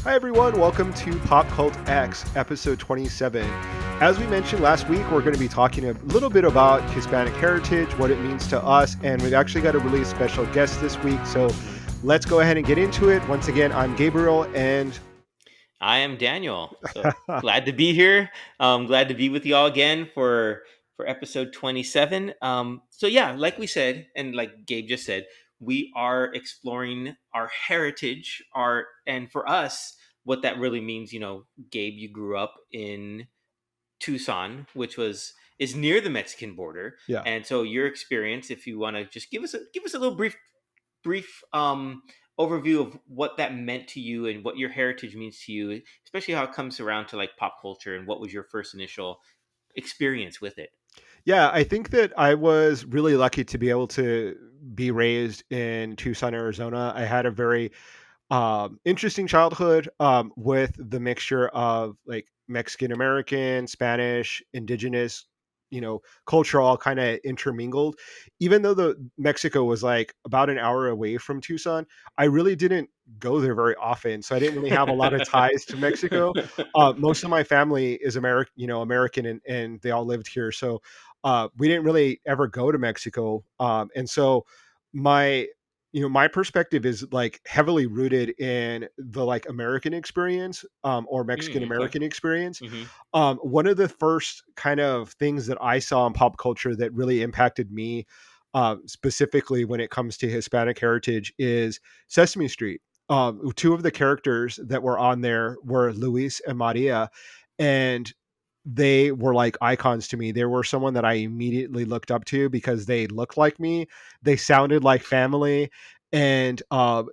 Hi, everyone. Welcome to PopCultX, episode 27. As we mentioned last week, we're going to be talking a little bit about Hispanic heritage, what it means to us, and we've actually got a really special guest this week. So let's go ahead and get into it. Once again, I'm Gabriel, and I am Daniel. So glad to be here. Glad to be with y'all again for episode 27. So yeah, like we said, and like Gabe just said, we are exploring our heritage, our and for us, what that really means. Gabe, you grew up in Tucson, which is near the Mexican border, yeah. and so your experience, if you want to just give us a little brief overview of what that meant to you and what your heritage means to you, especially how it comes around to like pop culture and what was your first initial experience with it. Yeah, I think that I was really lucky to be able to be raised in Tucson, Arizona. I had a very interesting childhood with the mixture of like Mexican American, Spanish, indigenous, culture all kind of intermingled. Even though the Mexico was like about an hour away from Tucson, I really didn't go there very often, so I didn't really have a lot of ties to Mexico. Most of my family is American, American, and they all lived here, so we didn't really ever go to Mexico, and so my my perspective is like heavily rooted in the like American experience, or Mexican Okay. American experience. Hmm. One of the first kind of things that I saw in pop culture that really impacted me, specifically when it comes to Hispanic heritage, is Sesame Street. Two of the characters that were on there were Luis and Maria, and they were like icons to me. They were someone that I immediately looked up to because they looked like me, they sounded like family, and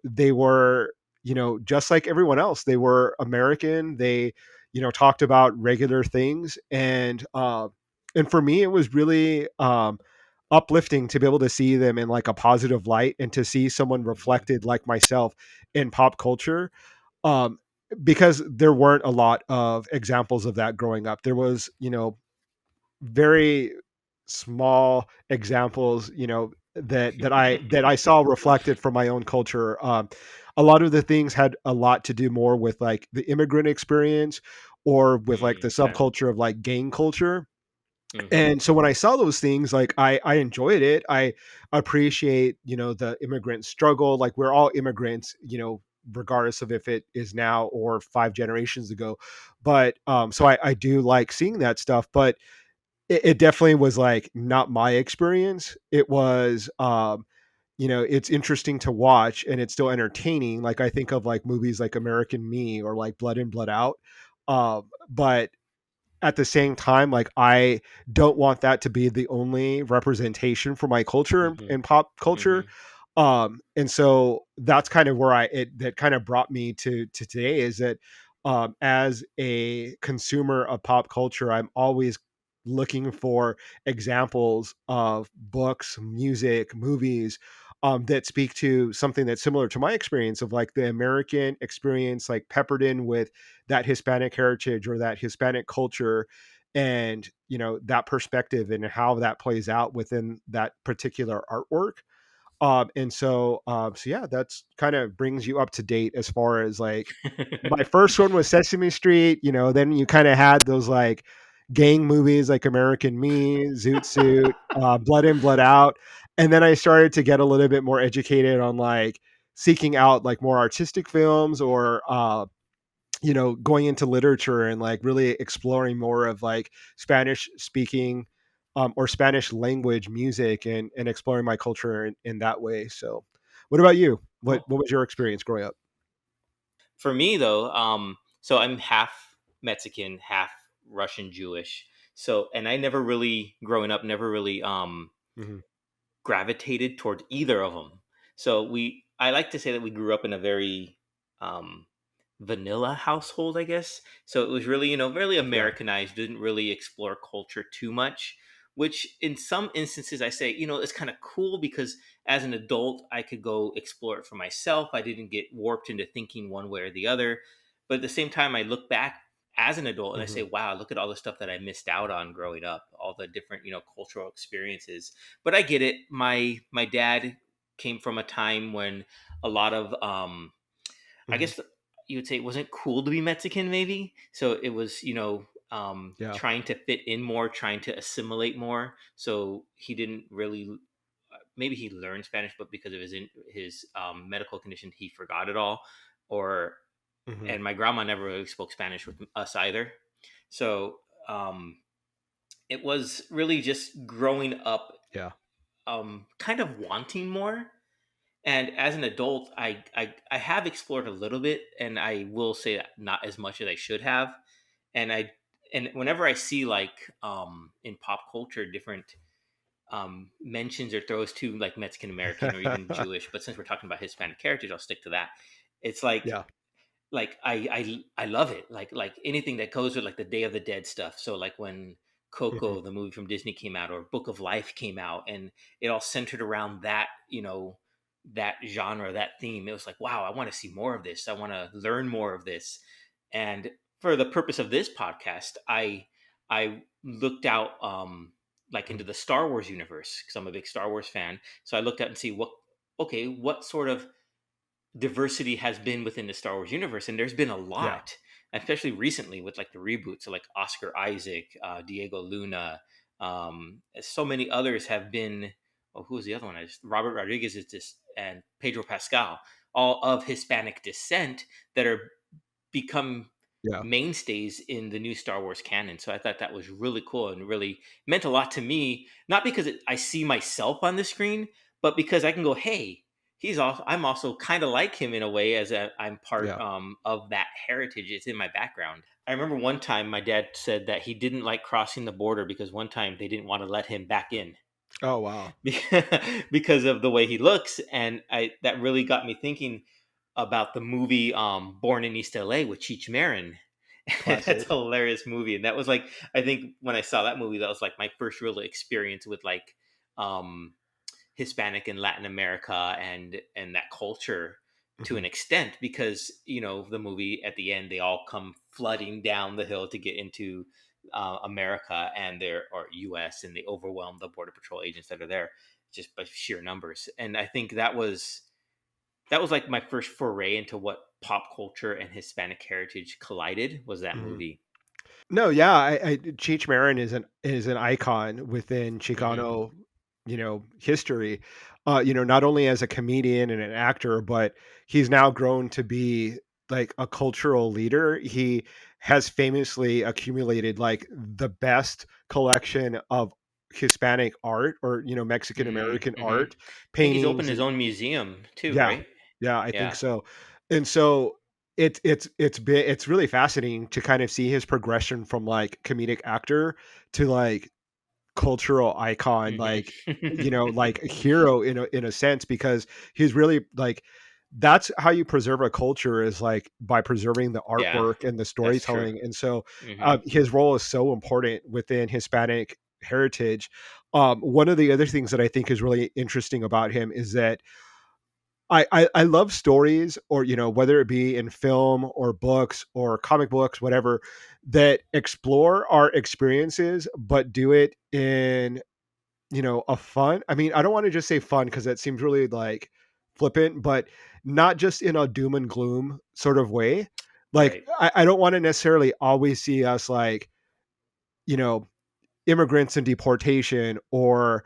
they were, just like everyone else. They were American. They, talked about regular things, and for me, it was really uplifting to be able to see them in like a positive light and to see someone Hmm. reflected like myself in pop culture, um, because there weren't a lot of examples of that growing up. There was, very small examples, that I saw reflected from my own culture. A lot of the things had a lot to do more with like the immigrant experience or with like the Okay. subculture of like gang culture. Hmm. And so when I saw those things, like I enjoyed it. I appreciate, the immigrant struggle. Like we're all immigrants, regardless of if it is now or 5 generations ago. But so I do like seeing that stuff, but it definitely was like not my experience. It was it's interesting to watch and it's still entertaining. Like I think of like movies like American Me or like Blood In, Blood Out. But at the same time, like I don't want that to be the only representation for my culture Hmm. and pop culture. Hmm. And so that's kind of where that kind of brought me to today, is that as a consumer of pop culture, I'm always looking for examples of books, music, movies, that speak to something that's similar to my experience of like the American experience, like peppered in with that Hispanic heritage or that Hispanic culture, and that perspective and how that plays out within that particular artwork. So yeah, that's kind of brings you up to date as far as like my first one was Sesame Street. Then you kind of had those like gang movies like American Me, Zoot Suit, Blood In, Blood Out, and then I started to get a little bit more educated on like seeking out like more artistic films, or going into literature and like really exploring more of like Spanish speaking, or Spanish language music, and exploring my culture in that way. So what about you? what Cool. what was your experience growing up? For me though, so I'm half Mexican, half Russian Jewish. So, and I never really, growing up, never really Hmm. gravitated toward either of them. So I like to say that we grew up in a very um, vanilla household, I guess. So it was really, really Yeah. Americanized, didn't really explore culture too much, which in some instances I say, it's kind of cool because as an adult, I could go explore it for myself. I didn't get warped into thinking one way or the other. But at the same time, I look back as an adult and I Hmm. say, wow, look at all the stuff that I missed out on growing up, all the different, cultural experiences. But I get it. My dad came from a time when a lot of I Hmm. guess you would say it wasn't cool to be Mexican, maybe. So it was, Yeah. trying to fit in more, trying to assimilate more. So he didn't really, maybe he learned Spanish, but because of his medical condition, he forgot it all. Or Hmm. and my grandma never really spoke Spanish with us either. So it was really just growing up, Yeah. kind of wanting more. And as an adult, I have explored a little bit, and I will say that not as much as I should have. And whenever I see, like, in pop culture, different mentions or throws to like Mexican American or even Jewish, but since we're talking about Hispanic heritage, I'll stick to that. It's Yeah. like I love it. Like anything that goes with like the Day of the Dead stuff. So like when Hmm. Coco, the movie from Disney, came out, or Book of Life came out, and it all centered around that, that genre, that theme. It was like, wow, I want to see more of this. I want to learn more of this. And for the purpose of this podcast, I looked out, like, into the Star Wars universe, because I'm a big Star Wars fan. So I looked out and see what sort of diversity has been within the Star Wars universe, and there's been a Yeah. lot, especially recently with like the reboots. So like Oscar Isaac, Diego Luna, so many others have been. Oh, who was the other one? Robert Rodriguez is this, and Pedro Pascal, all of Hispanic descent, that are become Yeah. mainstays in the new Star Wars canon. So I thought that was really cool and really meant a lot to me. Not because I see myself on the screen, but because I can go, hey, he's also, I'm also kind of like him in a way, as I'm part, Yeah. of that heritage. It's in my background. I remember one time my dad said that he didn't like crossing the border because one time they didn't want to let him back in Oh, wow. because of the way he looks, and I that really got me thinking about the movie, Born in East LA with Cheech Marin. That's a Classic. hilarious movie. And that was like, I think when I saw that movie, that was like my first real experience with like, um, Hispanic and Latin America, and that culture, to Hmm. an extent, because the movie at the end, they all come flooding down the hill to get into, America and their or US, and they overwhelm the border patrol agents that are there just by sheer numbers. And I think that was like my first foray into what pop culture and Hispanic heritage collided, was that Hmm. movie. No, yeah, Cheech Marin is an icon within Hmm. Chicano, history. Not only as a comedian and an actor, but he's now grown to be like a cultural leader. He has famously accumulated like the best collection of Hispanic art, or Mexican American Mm-hmm. art, I think he's opened paintings, his and own museum too, yeah, right? yeah, I think Yeah. so. And so it's really fascinating to kind of see his progression from like comedic actor to like cultural icon, like Hmm. like a hero in a sense, because he's really like that's how you preserve a culture, is like by preserving the Yeah, artwork and the that's true. storytelling. And so Hmm. his role is so important within Hispanic heritage. One of the other things that I think is really interesting about him is that I love stories, or whether it be in film or books or comic books, whatever, that explore our experiences but do it in a fun, I mean, I don't want to just say fun because that seems really like flippant, but not just in a doom and gloom sort of way. Like Right. I don't want to necessarily always see us like you know immigrants and deportation, or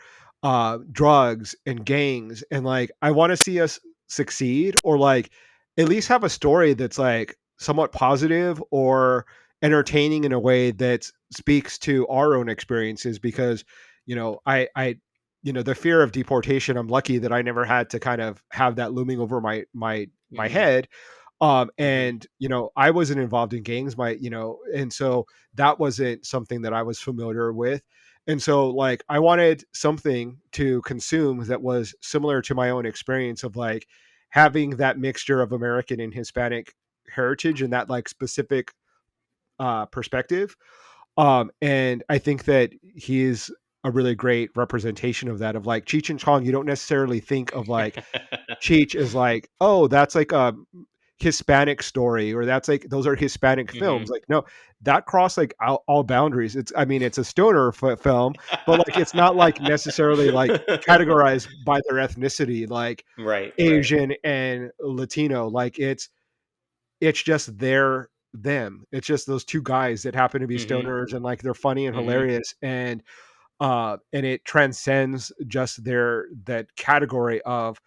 drugs and gangs, and like I want to see us succeed, or like at least have a story that's like somewhat positive or entertaining in a way that speaks to our own experiences. Because I the fear of deportation, I'm lucky that I never had to kind of have that looming over my Hmm. head. Hmm. And I wasn't involved in gangs, and so that wasn't something that I was familiar with. And so like I wanted something to consume that was similar to my own experience of like having that mixture of American and Hispanic heritage and that like specific perspective. And I think that he is a really great representation of that. Of like Cheech and Chong, you don't necessarily think of like Cheech is like, oh, that's like a Hispanic story, or that's like those are Hispanic Hmm. films. Like, no, that cross like all boundaries. I mean, it's a stoner film, but like it's not like necessarily like categorized by their ethnicity, like Right. Right. Asian and Latino. Like it's just them. It's just those two guys that happen to be Mm-hmm. stoners, and like they're funny and Mm-hmm. hilarious, and it transcends just their that category of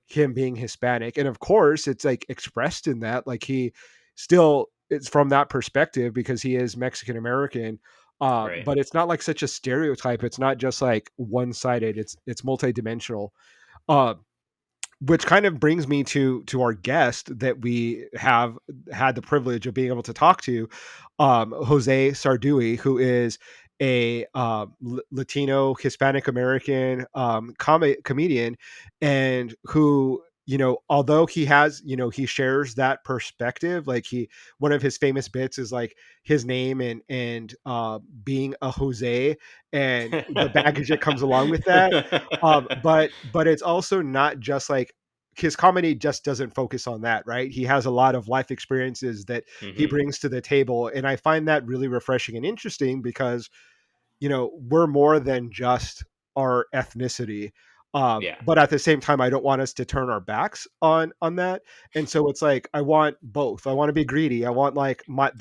him being Hispanic. And of course, it's like expressed in that, like he still it's from that perspective because he is Mexican American. Right. But it's not like such a stereotype. It's not just like one sided. It's multidimensional. Uh, which kind of brings me to our guest that we have had the privilege of being able to talk to, Jose Sardui, who is a Latino Hispanic American comedian, and who, although he has, he shares that perspective. Like one of his famous bits is like his name and being a Jose and the baggage that comes along with that. But it's also not just like his comedy just doesn't focus on that, right? He has a lot of life experiences that he Mm-hmm. brings to the table, and I find that really refreshing and interesting because we're more than just our ethnicity. Yeah. But at the same time, I don't want us to turn our backs on that. And so it's like I want both. I want to be greedy. I want like I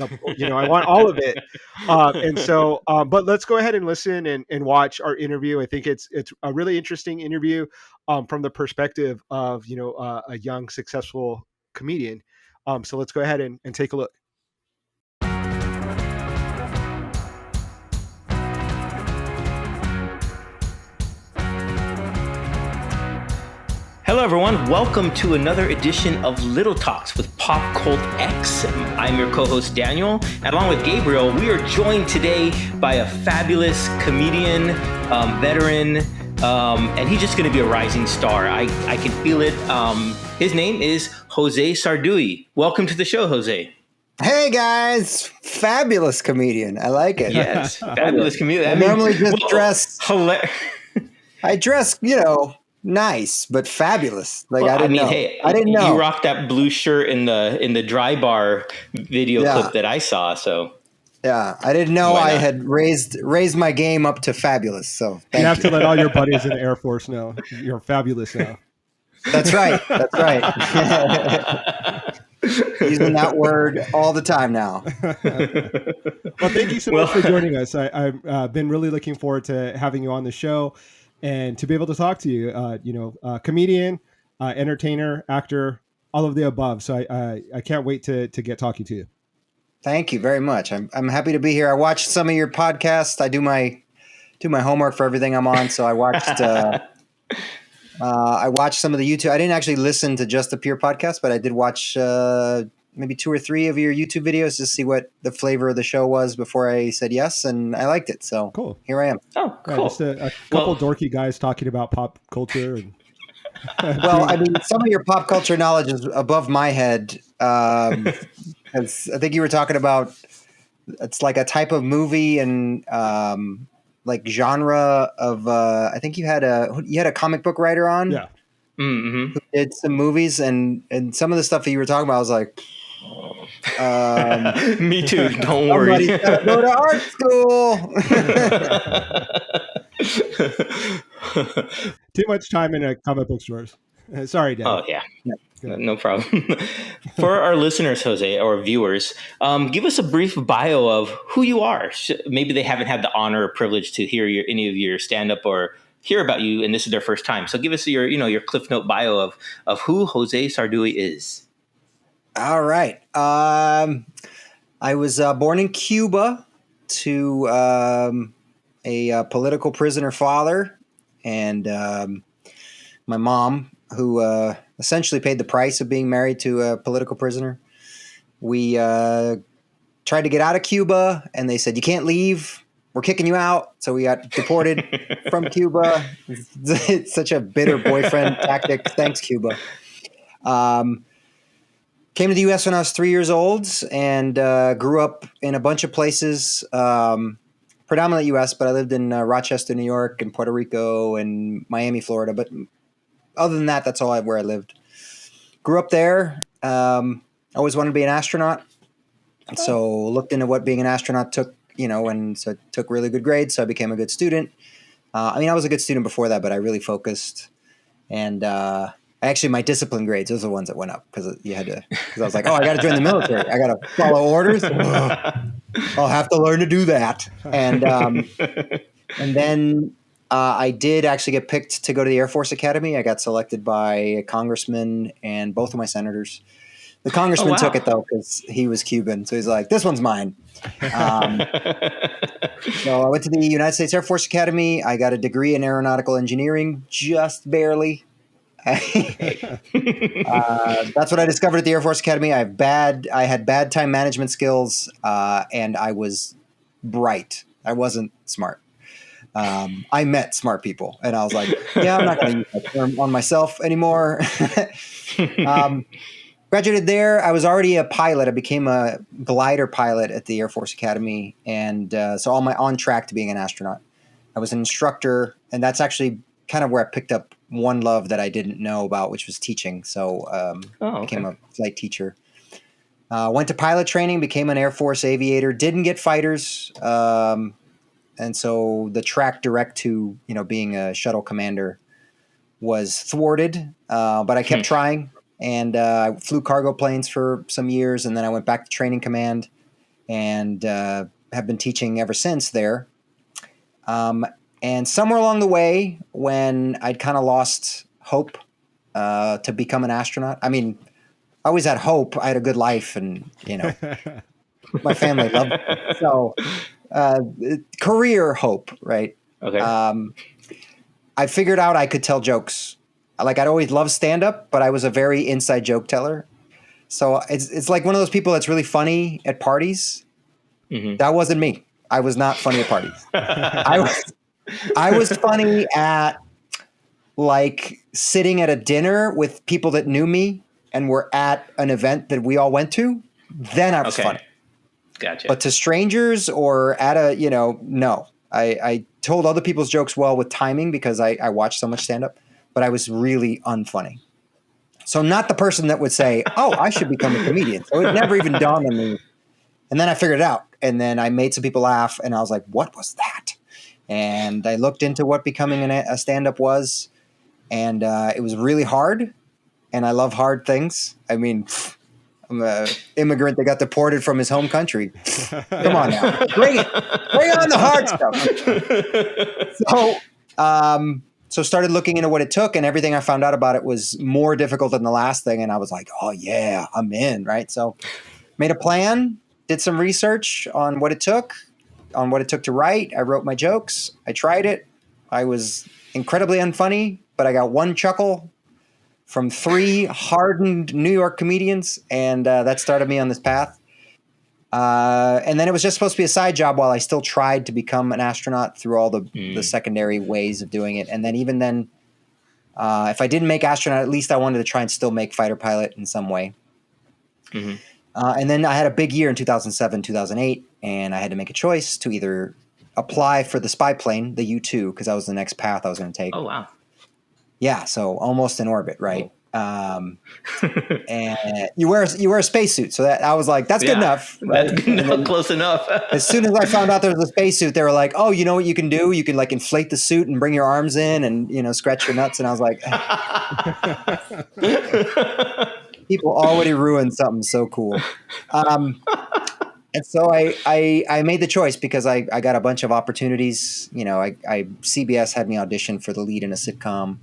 want all of it. But let's go ahead and listen and watch our interview. I think it's a really interesting interview, from the perspective of a young successful comedian. So let's go ahead and take a look. Hello, everyone. Welcome to another edition of Little Talks with PopCultX. I'm your co-host, Daniel. And along with Gabriel, we are joined today by a fabulous comedian, veteran, and he's just going to be a rising star. I can feel it. His name is Jose Sardui. Welcome to the show, Jose. Hey guys, fabulous comedian. I like it. Yes, fabulous comedian. I normally just dress. Hilarious. I dress, nice, but fabulous. Like Well, I didn't know. hey, I didn't you know. rocked that blue shirt in the dry bar video Yeah. clip that I saw. So Yeah, I didn't know Why I not? had raised my game up to fabulous. So You have thank to you. let all your buddies in the Air Force know you're fabulous now. That's right. That's right. Using that word all the time now. Well, thank you so Well, much for joining us. I've been really looking forward to having you on the show and to be able to talk to you. Comedian, entertainer, actor, all of the above. So I can't wait to get talking to you. Thank you very much. I'm happy to be here. I watched some of your podcasts. I do my homework for everything I'm on. So I watched some of the YouTube. I didn't actually listen to just the Pure podcast, but I did watch maybe 2 or 3 of your YouTube videos to see what the flavor of the show was before I said yes, and I liked it. So Cool. here I am. oh, Yeah, cool. just a couple dorky guys talking about pop culture and Well, I mean, some of your pop culture knowledge is above my head. As I think you were talking about, it's like a type of movie and like genre of. I think you had a comic book writer on yeah. Mm-hmm. who did some movies, and some of the stuff that you were talking about, I was like, Me too. Don't worry. somebody's got to go to art school. Too much time in a comic book stores. Sorry, Dad. Oh yeah. Yeah. No problem. For our listeners, Jose, or viewers, give us a brief bio of who you are. Maybe they haven't had the honor or privilege to hear any of your stand-up or hear about you, and this is their first time. So give us your Cliff Note bio of who Jose Sardui is. All right. I was born in Cuba to a political prisoner father, and my mom, who essentially paid the price of being married to a political prisoner. We tried to get out of Cuba, and they said, "You can't leave. We're kicking you out." So we got deported from Cuba. It's such a bitter boyfriend tactic. Thanks, Cuba. Came to the U.S. when I was 3 years old and grew up in a bunch of places, predominantly U.S., but I lived in Rochester, New York, and Puerto Rico, and Miami, Florida. But other than that, that's all where I lived. Grew up there. Always wanted to be an astronaut. So looked into what being an astronaut took, and so took really good grades. So I became a good student. I was a good student before that, but I really focused. And Actually, my discipline grades, those are the ones that went up because I was like, oh, I got to join the military. I got to follow orders. Ugh, I'll have to learn to do that. And then I did actually get picked to go to the Air Force Academy. I got selected by a congressman and both of my senators. The congressman wow. took it though because he was Cuban, so he's like, "This one's mine." So I went to the United States Air Force Academy. I got a degree in aeronautical engineering, just barely. That's what I discovered at the Air Force Academy. I had bad time management skills, and I was bright. I wasn't smart. I met smart people, and I was like, "Yeah, I'm not going to use that term on myself anymore." Graduated there. I was already a pilot. I became a glider pilot at the Air Force Academy, and so on track to being an astronaut. I was an instructor, and that's actually kind of where I picked up one love that I didn't know about, which was teaching. So I became a flight teacher. Went to pilot training, became an Air Force aviator, didn't get fighters. And so the track direct to, being a shuttle commander was thwarted, but I kept trying. And I flew cargo planes for some years, and then I went back to training command and have been teaching ever since there. And somewhere along the way, when I'd kind of lost hope to become an astronaut, I mean, I always had hope. I had a good life, and my family loved it. So career hope, right? Okay. I figured out I could tell jokes. Like I'd always loved stand-up, but I was a very inside joke teller. So it's like one of those people that's really funny at parties. Mm-hmm. That wasn't me. I was not funny at parties. I was funny at like sitting at a dinner with people that knew me and were at an event that we all went to. Then I was funny. Gotcha. But to strangers or at a, no. I told other people's jokes well with timing because I watched so much stand-up, but I was really unfunny. So not the person that would say, oh, I should become a comedian. So it never even dawned on me. And then I figured it out. And then I made some people laugh. And I was like, what was that? And I looked into what becoming a stand-up was. And it was really hard. And I love hard things. I mean, I'm an immigrant that got deported from his home country. Come on now. Bring it. Bring on the hard stuff. So started looking into what it took, and everything I found out about it was more difficult than the last thing. And I was like, oh yeah, I'm in, right? So made a plan, did some research on what it took to write. I wrote my jokes. I tried it. I was incredibly unfunny, but I got one chuckle from 3 hardened New York comedians, and that started me on this path. And then it was just supposed to be a side job while I still tried to become an astronaut through all the secondary ways of doing it. And then even then, if I didn't make astronaut, at least I wanted to try and still make fighter pilot in some way. Mm-hmm. And then I had a big year in 2007, 2008, and I had to make a choice to either apply for the spy plane, the U-2, because that was the next path I was going to take. Oh, wow. Yeah, so almost in orbit, right? And you wear a spacesuit, so that I was like, "That's good enough." Right? That's good enough, close enough. As soon as I found out there was a spacesuit, they were like, "Oh, you know what you can do? You can like inflate the suit and bring your arms in, and scratch your nuts." And I was like, "People already ruined something so cool." And so I made the choice because I got a bunch of opportunities. CBS had me audition for the lead in a sitcom,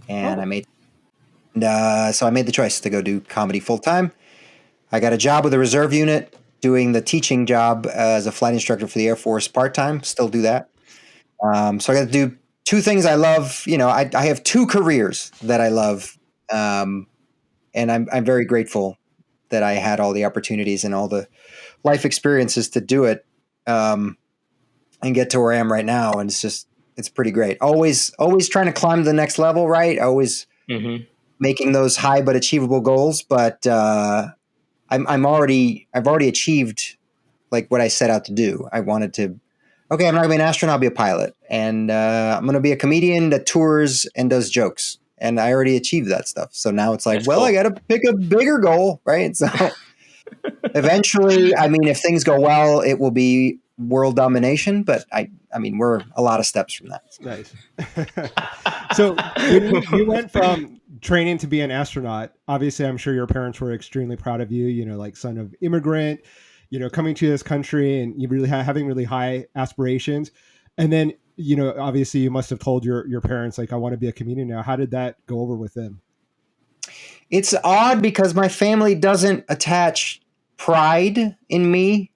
and so I made the choice to go do comedy full time. I got a job with the reserve unit doing the teaching job as a flight instructor for the Air Force part time. Still do that. So I got to do 2 things I love. I have 2 careers that I love, and I'm very grateful that I had all the opportunities and all the life experiences to do it, and get to where I am right now. And it's pretty great. Always trying to climb to the next level, right? Always making those high but achievable goals. But I've already achieved like what I set out to do. I wanted to, okay, I'm not gonna be an astronaut, I'll be a pilot. And I'm gonna be a comedian that tours and does jokes. And I already achieved that stuff. So now it's like, cool. I got to pick a bigger goal, right? So eventually, I mean, if things go well, it will be world domination. But I mean, we're a lot of steps from that. Nice. So when you went from training to be an astronaut. Obviously, I'm sure your parents were extremely proud of you. Like son of immigrant. Coming to this country and you really having really high aspirations, and then obviously you must have told your parents like I want to be a comedian now. How did that go over with them? It's odd because my family doesn't attach pride in me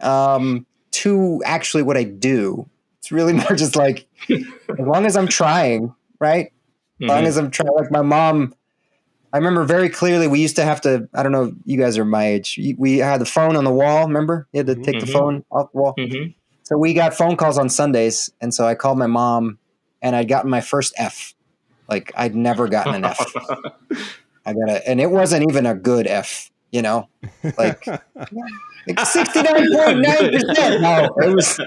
to actually what I do. It's really more just like, as long as I'm trying, right? As long as I'm trying, like my mom, I remember very clearly we used to have to, I don't know, you guys are my age. We had the phone on the wall, remember? You had to take the phone off the wall. So we got phone calls on Sundays. And so I called my mom and I'd gotten my first F. Like I'd never gotten an F. And it wasn't even a good F, like 69.9%. No, it was,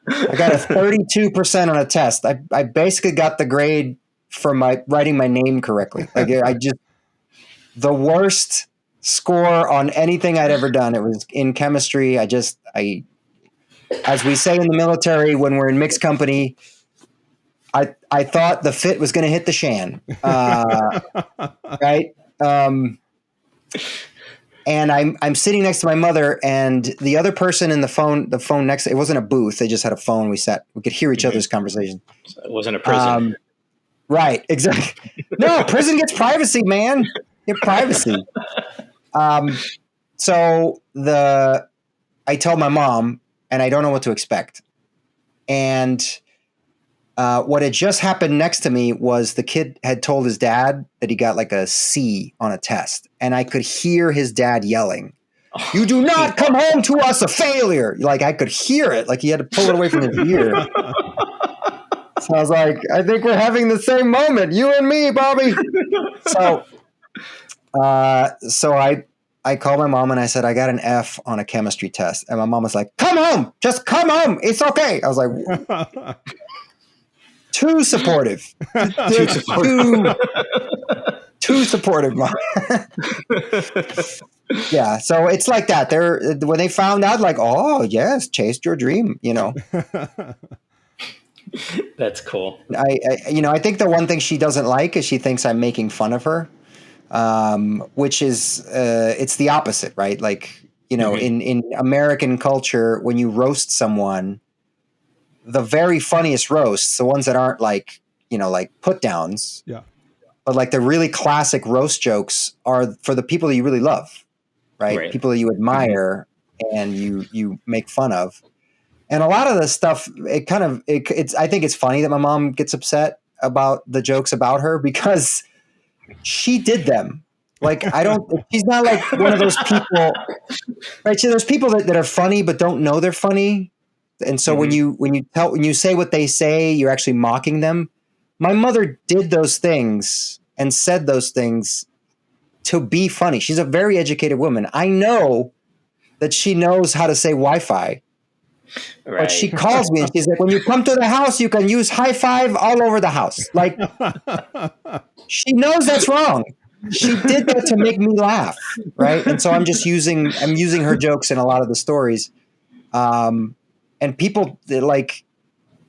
I got a 32% on a test. I basically got the grade for writing my name correctly. Like the worst score on anything I'd ever done. It was in chemistry. As we say in the military, when we're in mixed company, I thought the fit was going to hit the shan. Right. And I'm sitting next to my mother and the other person in the phone next, it wasn't a booth. They just had a phone. We could hear each other's conversation. So it wasn't a prison. Right. Exactly. No, prison gets privacy, man. Get privacy. So I told my mom and I don't know what to expect. And what had just happened next to me was the kid had told his dad that he got like a C on a test. And I could hear his dad yelling, "You do not come home to us a failure." Like I could hear it. Like he had to pull it away from his ear. So I was like, I think we're having the same moment. You and me, Bobby. So I called my mom and I said, I got an F on a chemistry test. And my mom was like, "Come home. Just come home. It's okay." I was like, too supportive. Too supportive, mom. Yeah, so it's like that. When they found out, like, oh yes, chased your dream. That's cool. I think the one thing she doesn't like is she thinks I'm making fun of her, which is it's the opposite, right? Like in American culture, when you roast someone, the very funniest roasts, the ones that aren't like put downs, but like the really classic roast jokes are for the people that you really love, right? People that you admire and you make fun of. And a lot of the stuff, I think it's funny that my mom gets upset about the jokes about her because she did them. Like she's not like one of those people, right? So there's people that are funny but don't know they're funny. And so when you say what they say, you're actually mocking them. My mother did those things and said those things to be funny. She's a very educated woman. I know that she knows how to say Wi-Fi. Right. But she calls me and she's like, "When you come to the house, you can use high five all over the house." Like she knows that's wrong. She did that to make me laugh. Right. And so I'm using her jokes in a lot of the stories. And people like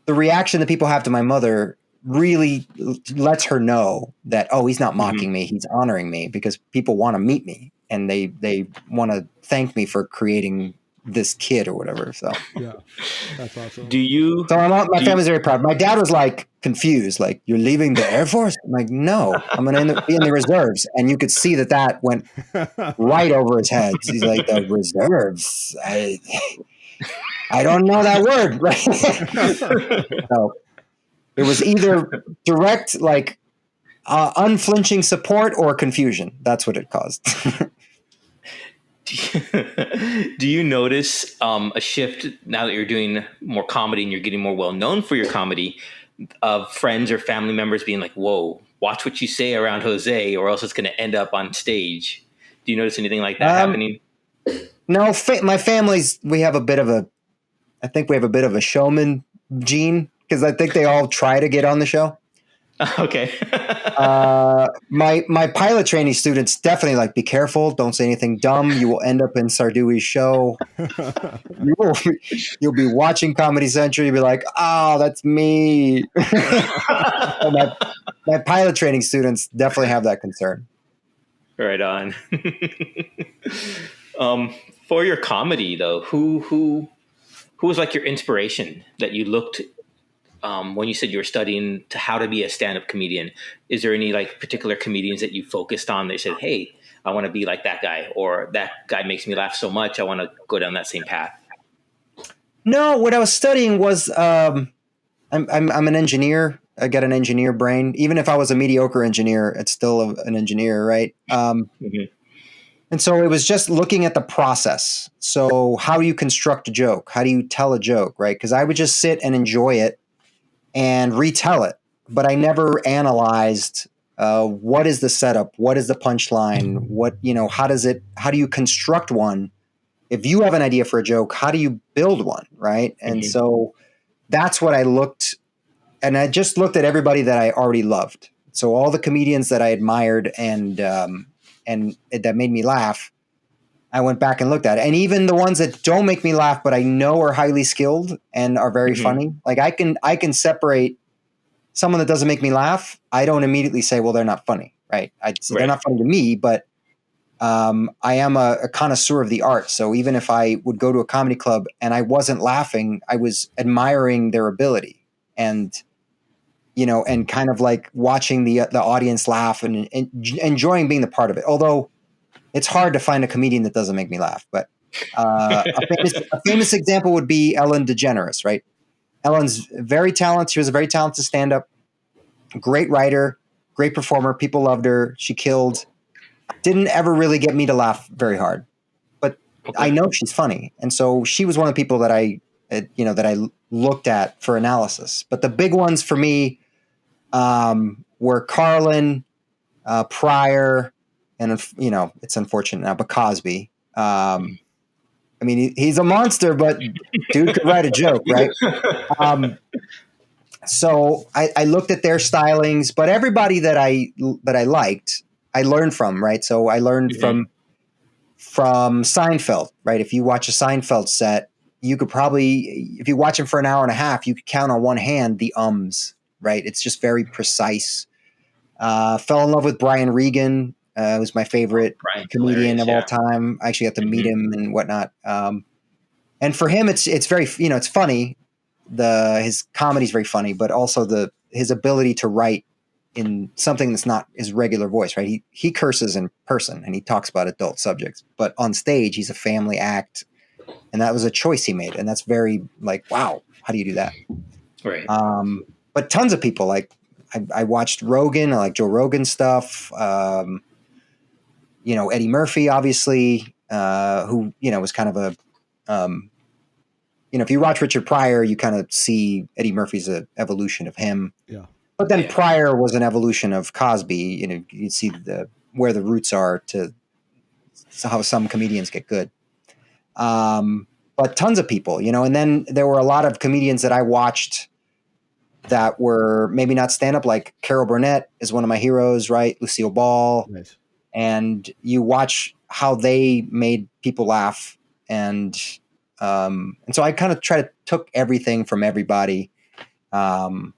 the reaction that people have to my mother really lets her know that, oh, he's not mocking me. He's honoring me because people want to meet me and they want to thank me for creating this kid or whatever. So yeah, that's awesome. So my family's very proud. My dad was like confused, like, "You're leaving the Air Force?" I'm like, "No, I'm going to be in the reserves." And you could see that went right over his head. He's like, "The reserves? I don't know that word." Right? So it was either direct, like unflinching support or confusion. That's what it caused. Do you notice a shift now that you're doing more comedy and you're getting more well known for your comedy, of friends or family members being like, "Whoa, watch what you say around Jose or else it's going to end up on stage"? Do you notice anything like that happening? No, my family's, I think we have a bit of a showman gene because I think they all try to get on the show. Okay. My pilot training students definitely like, be careful, don't say anything dumb. You will end up in Sardui's show. You will, you'll be watching Comedy Central. You'll be like, oh, that's me. So my pilot training students definitely have that concern. Right on. For your comedy though, who was like your inspiration that you looked when you said you were studying to how to be a stand-up comedian? Is there any like particular comedians that you focused on that you said, hey, I want to be like that guy, or that guy makes me laugh so much I want to go down that same path? No, what I was studying was I'm an engineer. I got an engineer brain. Even if I was a mediocre engineer, it's still an engineer, right? Mhm. And so it was just looking at the process. So how do you construct a joke? How do you tell a joke, right? Because I would just sit and enjoy it and retell it, but I never analyzed what is the setup, what is the punchline, how do you construct one? If you have an idea for a joke, how do you build one, right? And Mhm. so that's what I looked, and I just looked at everybody that I already loved. So all the comedians that I admired and that made me laugh, I went back and looked at it. And even the ones that don't make me laugh, but I know are highly skilled and are very Mhm. funny. Like I can separate someone that doesn't make me laugh. I don't immediately say, well, they're not funny, right? They're Right. not funny to me, but I am a connoisseur of the art. So even if I would go to a comedy club and I wasn't laughing, I was admiring their ability and and kind of like watching the audience laugh and enjoying being the part of it. Although it's hard to find a comedian that doesn't make me laugh. But a famous example would be Ellen DeGeneres, right? Ellen's very talented. She was a very talented stand-up, great writer, great performer. People loved her. She killed. Didn't ever really get me to laugh very hard, but I Okay. know she's funny, and so she was one of the people that I looked at for analysis. But the big ones for me were Carlin, Pryor, and it's unfortunate now, but Cosby. I mean, he's a monster, but dude could write a joke, right? Um, so I looked at their stylings, but everybody that I liked, I learned from, right? So I learned Mhm. from Seinfeld, right? If you watch a Seinfeld set, you could probably, if you watch him for an hour and a half, you could count on one hand the ums, right? It's just very precise. Fell in love with Brian Regan, who's my favorite Brian's comedian hilarious. of all Yeah. time. I actually got to meet Mhm. him and whatnot. And for him, it's very, it's funny. His comedy is very funny, but also his ability to write in something that's not his regular voice, right? He curses in person and he talks about adult subjects, but on stage he's a family act, and that was a choice he made, and that's very like, wow, how do you do that? Right. But tons of people like I watched Rogan, I like Joe Rogan stuff. Eddie Murphy, obviously, who was kind of a if you watch Richard Pryor, you kind of see Eddie Murphy's an evolution of him. Yeah. But then Yeah. Pryor was an evolution of Cosby. You see where the roots are to how some comedians get good. But tons of people, and then there were a lot of comedians that I watched that were maybe not stand up, like Carol Burnett is one of my heroes, right? Lucille Ball. Nice. And you watch how they made people laugh. And so I kind of took everything from everybody. And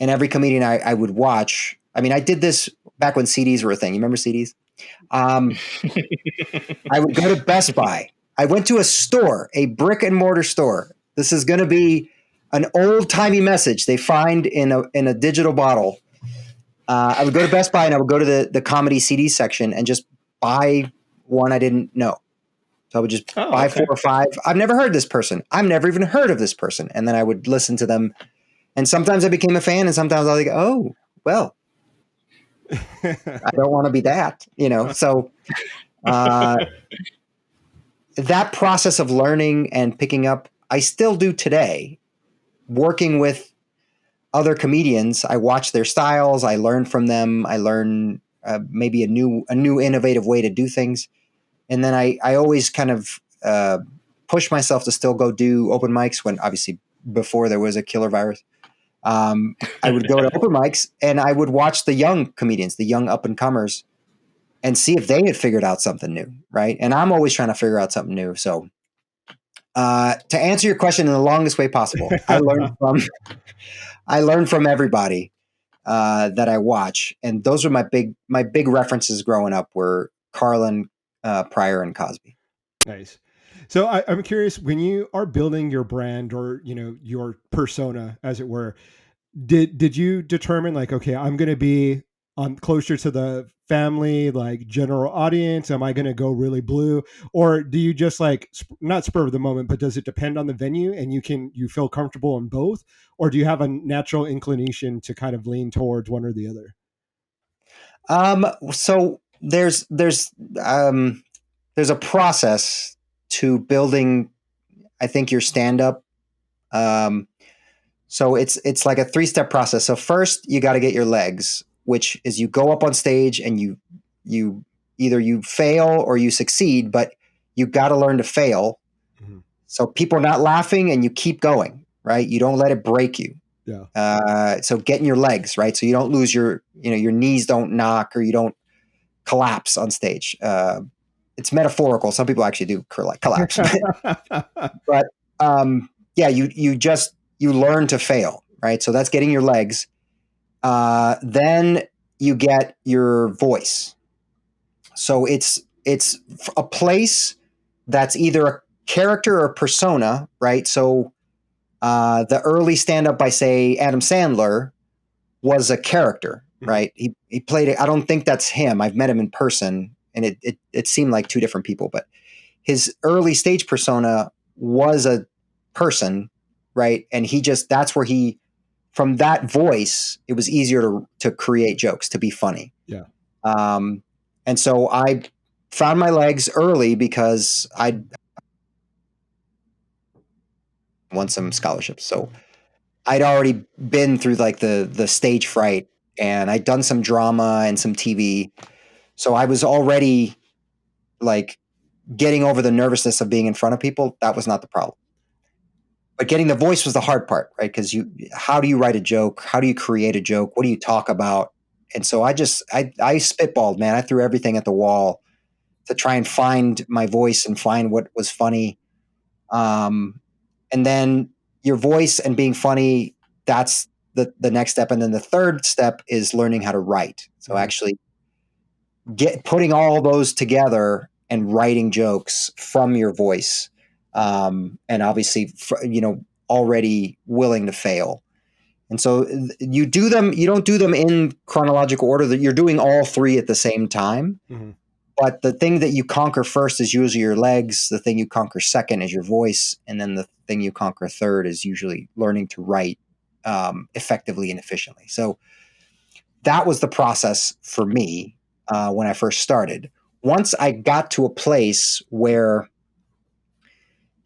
every comedian I would watch. I mean, I did this back when CDs were a thing. You remember CDs? I would go to Best Buy. I went to a store, a brick and mortar store. This is going to be an old timey message they find in a digital bottle. I would go to Best Buy and I would go to the comedy CD section and just buy one I didn't know. So I would just Oh, buy okay. 4 or 5. I've never heard this person. I've never even heard of this person. And then I would listen to them. And sometimes I became a fan, and sometimes I was like, oh, well, I don't want to be that, So uh, that process of learning and picking up, I still do today. Working with other comedians, I watch their styles. I learn from them. I learn maybe a new innovative way to do things. And then I always kind of push myself to still go do open mics when obviously before there was a killer virus. I would go to open mics and I would watch the young comedians, the young up and comers, and see if they had figured out something new, right? And I'm always trying to figure out something new. So to answer your question in the longest way possible, I learned from everybody that I watch, and those were my big references growing up were Carlin, Pryor, and Cosby. Nice. So I'm curious, when you are building your brand or, you know, your persona, as it were, did you determine like, okay, I'm going to be on closer to the family, like general audience? Am I going to go really blue, or do you just like not spur of the moment, but does it depend on the venue and you feel comfortable in both, or do you have a natural inclination to kind of lean towards one or the other? So there's a process to building, I think, your stand up. So it's like a 3-step process. So first you got to get your legs, which is you go up on stage and you either you fail or you succeed, but you got to learn to fail. Mm-hmm. So people are not laughing and you keep going, right? You don't let it break you. Yeah. So getting your legs, right? So you don't lose your knees don't knock or you don't collapse on stage. It's metaphorical. Some people actually do collapse, but yeah, you learn to fail, right? So that's getting your legs. Then you get your voice. So it's a place that's either a character or a persona, right? So the early stand-up by, say, Adam Sandler was a character, right? He played it. I don't think that's him. I've met him in person, and it seemed like two different people. But his early stage persona was a person, right? And that's where from that voice, it was easier to create jokes, to be funny. Yeah. And so I found my legs early because I won some scholarships. So I'd already been through like the stage fright, and I'd done some drama and some TV. So I was already like getting over the nervousness of being in front of people. That was not the problem. But getting the voice was the hard part, right? Because how do you write a joke? How do you create a joke? What do you talk about? And so I spitballed, man. I threw everything at the wall to try and find my voice and find what was funny. And then your voice and being funny, that's the next step. And then the third step is learning how to write. So actually putting all those together and writing jokes from your voice. And obviously, already willing to fail. And so you don't do them in chronological order, that you're doing all three at the same time. Mm-hmm. But the thing that you conquer first is usually your legs. The thing you conquer second is your voice. And then the thing you conquer third is usually learning to write effectively and efficiently. So that was the process for me when I first started. Once I got to a place where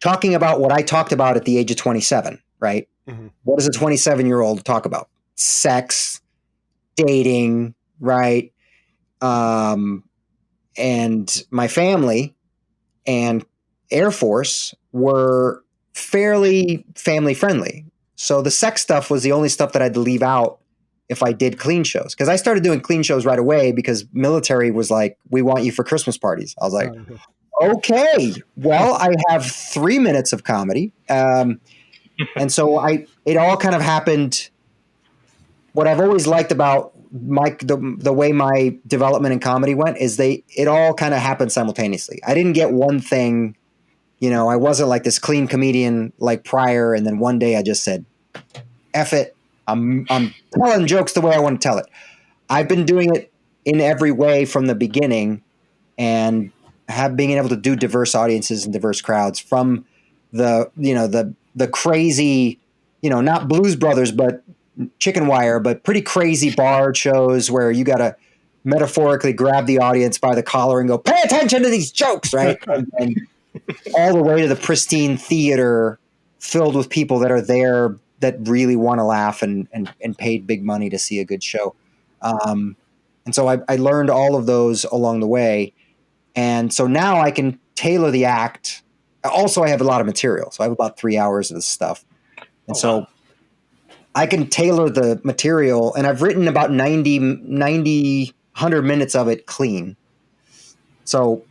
talking about what I talked about at the age of 27, right? Mm-hmm. What does a 27-year-old talk about? Sex, dating, right? And my family and Air Force were fairly family friendly. So the sex stuff was the only stuff that I had to leave out if I did clean shows. Because I started doing clean shows right away because military was like, we want you for Christmas parties. I was like, okay, well, I have 3 minutes of comedy. And so it all kind of happened. What I've always liked about the way my development in comedy went is it all kind of happened simultaneously. I didn't get one thing, I wasn't like this clean comedian like Pryor. And then one day I just said, F it. I'm telling jokes the way I want to tell it. I've been doing it in every way from the beginning, and being able to do diverse audiences and diverse crowds, from the crazy, not Blues Brothers, but Chicken Wire, but pretty crazy bar shows where you got to metaphorically grab the audience by the collar and go, pay attention to these jokes, right? and all the way to the pristine theater filled with people that are there that really want to laugh and paid big money to see a good show. And so I learned all of those along the way. And so now I can tailor the act. Also, I have a lot of material. So I have about 3 hours of this stuff. And I can tailor the material, and I've written about 100 minutes of it clean. So,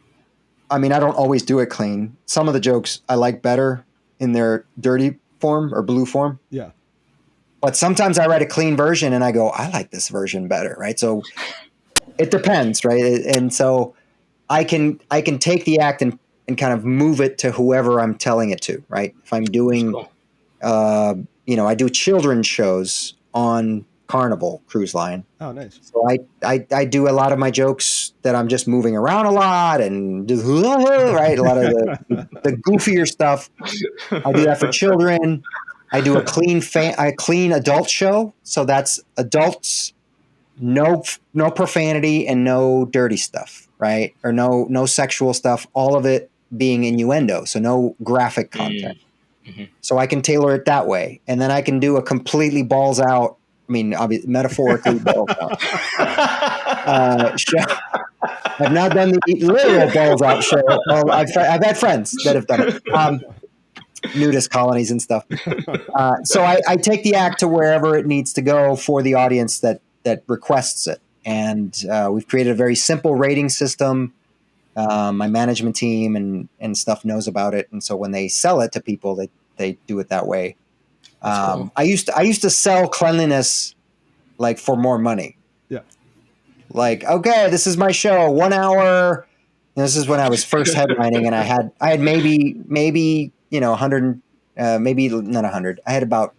I mean, I don't always do it clean. Some of the jokes I like better in their dirty form or blue form. Yeah. But sometimes I write a clean version and I go, I like this version better, right? So it depends, right? And so I can take the act and kind of move it to whoever I'm telling it to, right? If I'm doing, Cool. I do children's shows on Carnival Cruise Line. Oh, nice. So I do a lot of my jokes that I'm just moving around a lot and just, right, a lot of the goofier stuff. I do that for children. I do a clean adult show, so that's adults, no profanity and no dirty stuff, right? Or no sexual stuff. All of it being innuendo, so no graphic content. Mm-hmm. So I can tailor it that way, and then I can do a completely balls out. I mean, metaphorically balls out show. I've not done the literal balls out show. Well, I've had friends that have done it. Nudist colonies and stuff. So I take the act to wherever it needs to go for the audience that requests it. And we've created a very simple rating system. My management team and stuff knows about it. And so when they sell it to people, they do it that way. Cool. I used to sell cleanliness like for more money. Yeah. Like, okay, this is my show, 1 hour. And this is when I was first headlining, and I had maybe 100, maybe not 100. I had about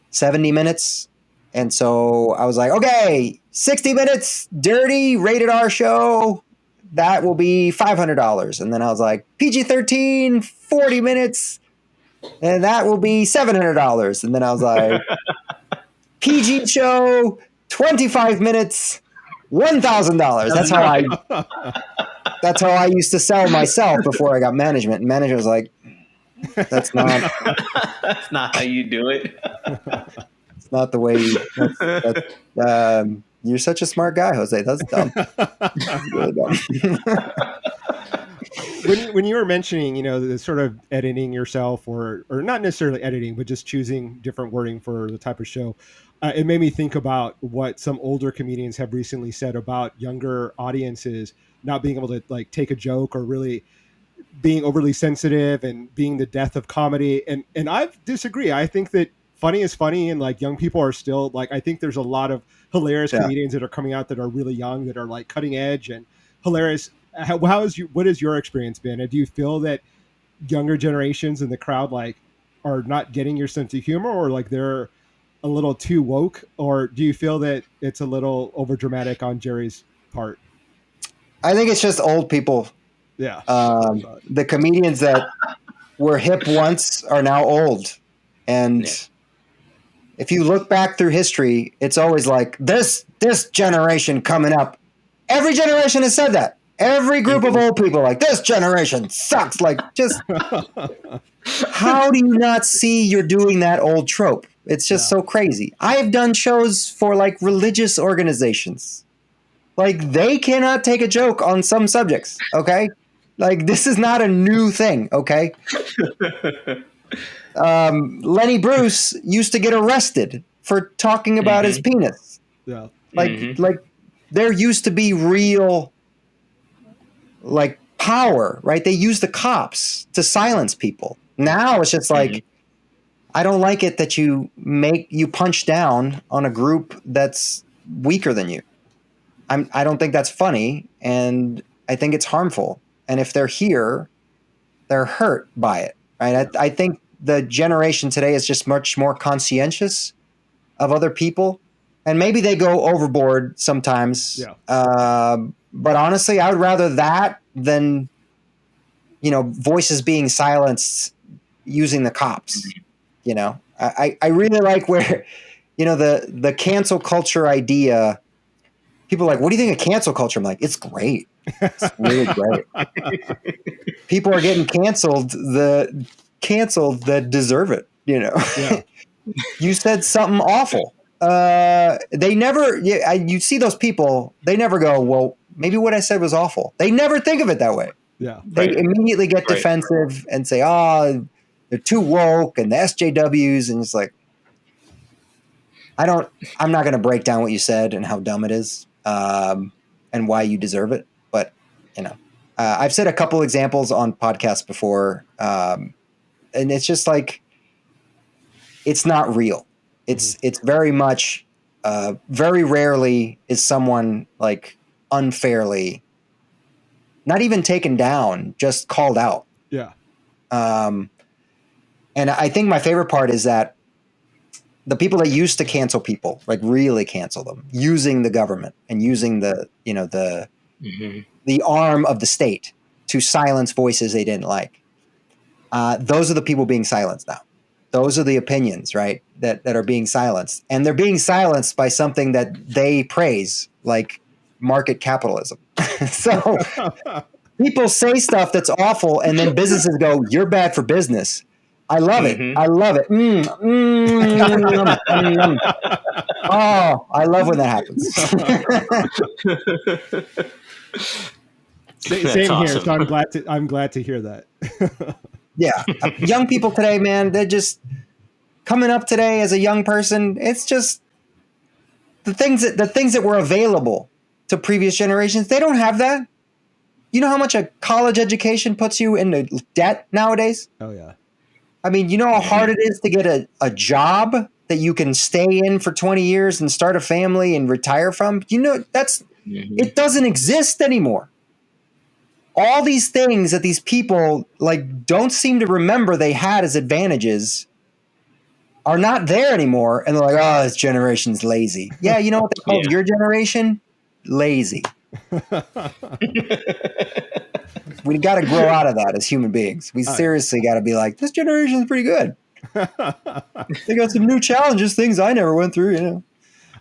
70 minutes. And so I was like, okay, 60 minutes, dirty, rated R show. That will be $500. And then I was like, PG-13, 40 minutes. And that will be $700. And then I was like, PG show, 25 minutes, $1,000. That's how I used to sell myself before I got management. And management was like, that's not how you do it. It's not the way you're such a smart guy, Jose. That's dumb. That's really dumb. When you were mentioning, the sort of editing yourself or not necessarily editing, but just choosing different wording for the type of show, it made me think about what some older comedians have recently said about younger audiences not being able to like take a joke or really being overly sensitive and being the death of comedy. And I disagree. I think that funny is funny, and like young people are still like, I think there's a lot of hilarious comedians that are coming out that are really young, that are like cutting edge and hilarious. What has your experience been? And do you feel that younger generations in the crowd like are not getting your sense of humor, or like they're a little too woke, or do you feel that it's a little over dramatic on Jerry's part? I think it's just old people. Yeah. The comedians that were hip once are now old. And if you look back through history, it's always like this generation coming up. Every generation has said that. Every group of old people like, this generation sucks. Like, just how do you not see you're doing that old trope? It's just so crazy. I've done shows for like religious organizations. Like, they cannot take a joke on some subjects, okay? Like, this is not a new thing, okay? Lenny Bruce used to get arrested for talking about his penis. Yeah. Like there used to be real, like, power, right? They used the cops to silence people. Now it's just like, I don't like it that you punch down on a group that's weaker than you. I don't think that's funny, and I think it's harmful. And if they're here, they're hurt by it, right? I think the generation today is just much more conscientious of other people, and maybe they go overboard sometimes. Yeah. But honestly, I would rather that than, voices being silenced using the cops. I really like where, the cancel culture idea. People are like, what do you think of cancel culture? I'm like, it's great. It's really great. People are getting canceled that deserve it. Yeah. You said something awful. They never. You see those people. They never go, well, maybe what I said was awful. They never think of it that way. Yeah. They immediately get defensive and say, oh, they're too woke and the SJWs, and it's like, I'm not going to break down what you said and how dumb it is, and why you deserve it. But, I've said a couple examples on podcasts before. And it's just like, it's not real. It's very much, very rarely is someone like unfairly, not even taken down, just called out. Yeah. And I think my favorite part is that the people that used to cancel people, like really cancel them, using the government and using the arm of the state to silence voices they didn't like. Those are the people being silenced now. Those are the opinions, right, that are being silenced. And they're being silenced by something that they praise, like market capitalism. So people say stuff that's awful, and then businesses go, "You're bad for business." I love it. I love it. Oh, I love when that happens. Same awesome. Here. So I'm glad to hear that. Yeah, young people today, man, they're just coming up today as a young person. It's just the things that were available to previous generations. They don't have that. You know how much a college education puts you into debt nowadays? Oh yeah. I mean, you know how hard it is to get a job that you can stay in for 20 years and start a family and retire from? It doesn't exist anymore. All these things that these people like don't seem to remember they had as advantages are not there anymore. And they're like, "Oh, this generation's lazy." Yeah, you know what they called your generation? Lazy. We got to grow out of that as human beings. We seriously got to be like, this generation is pretty good. They got some new challenges, things I never went through,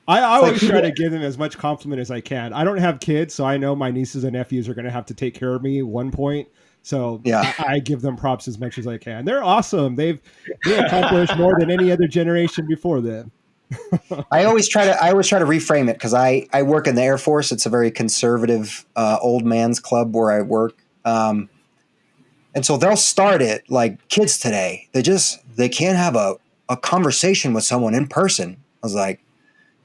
I always try to give them as much compliment as I can. I don't have kids, so I know my nieces and nephews are going to have to take care of me at one point. So I give them props as much as I can. They're awesome. They accomplished more than any other generation before them. I always try to reframe it because I work in the Air Force. It's a very conservative old man's club where I work. And so they'll start it like kids today. They can't have a conversation with someone in person. I was like,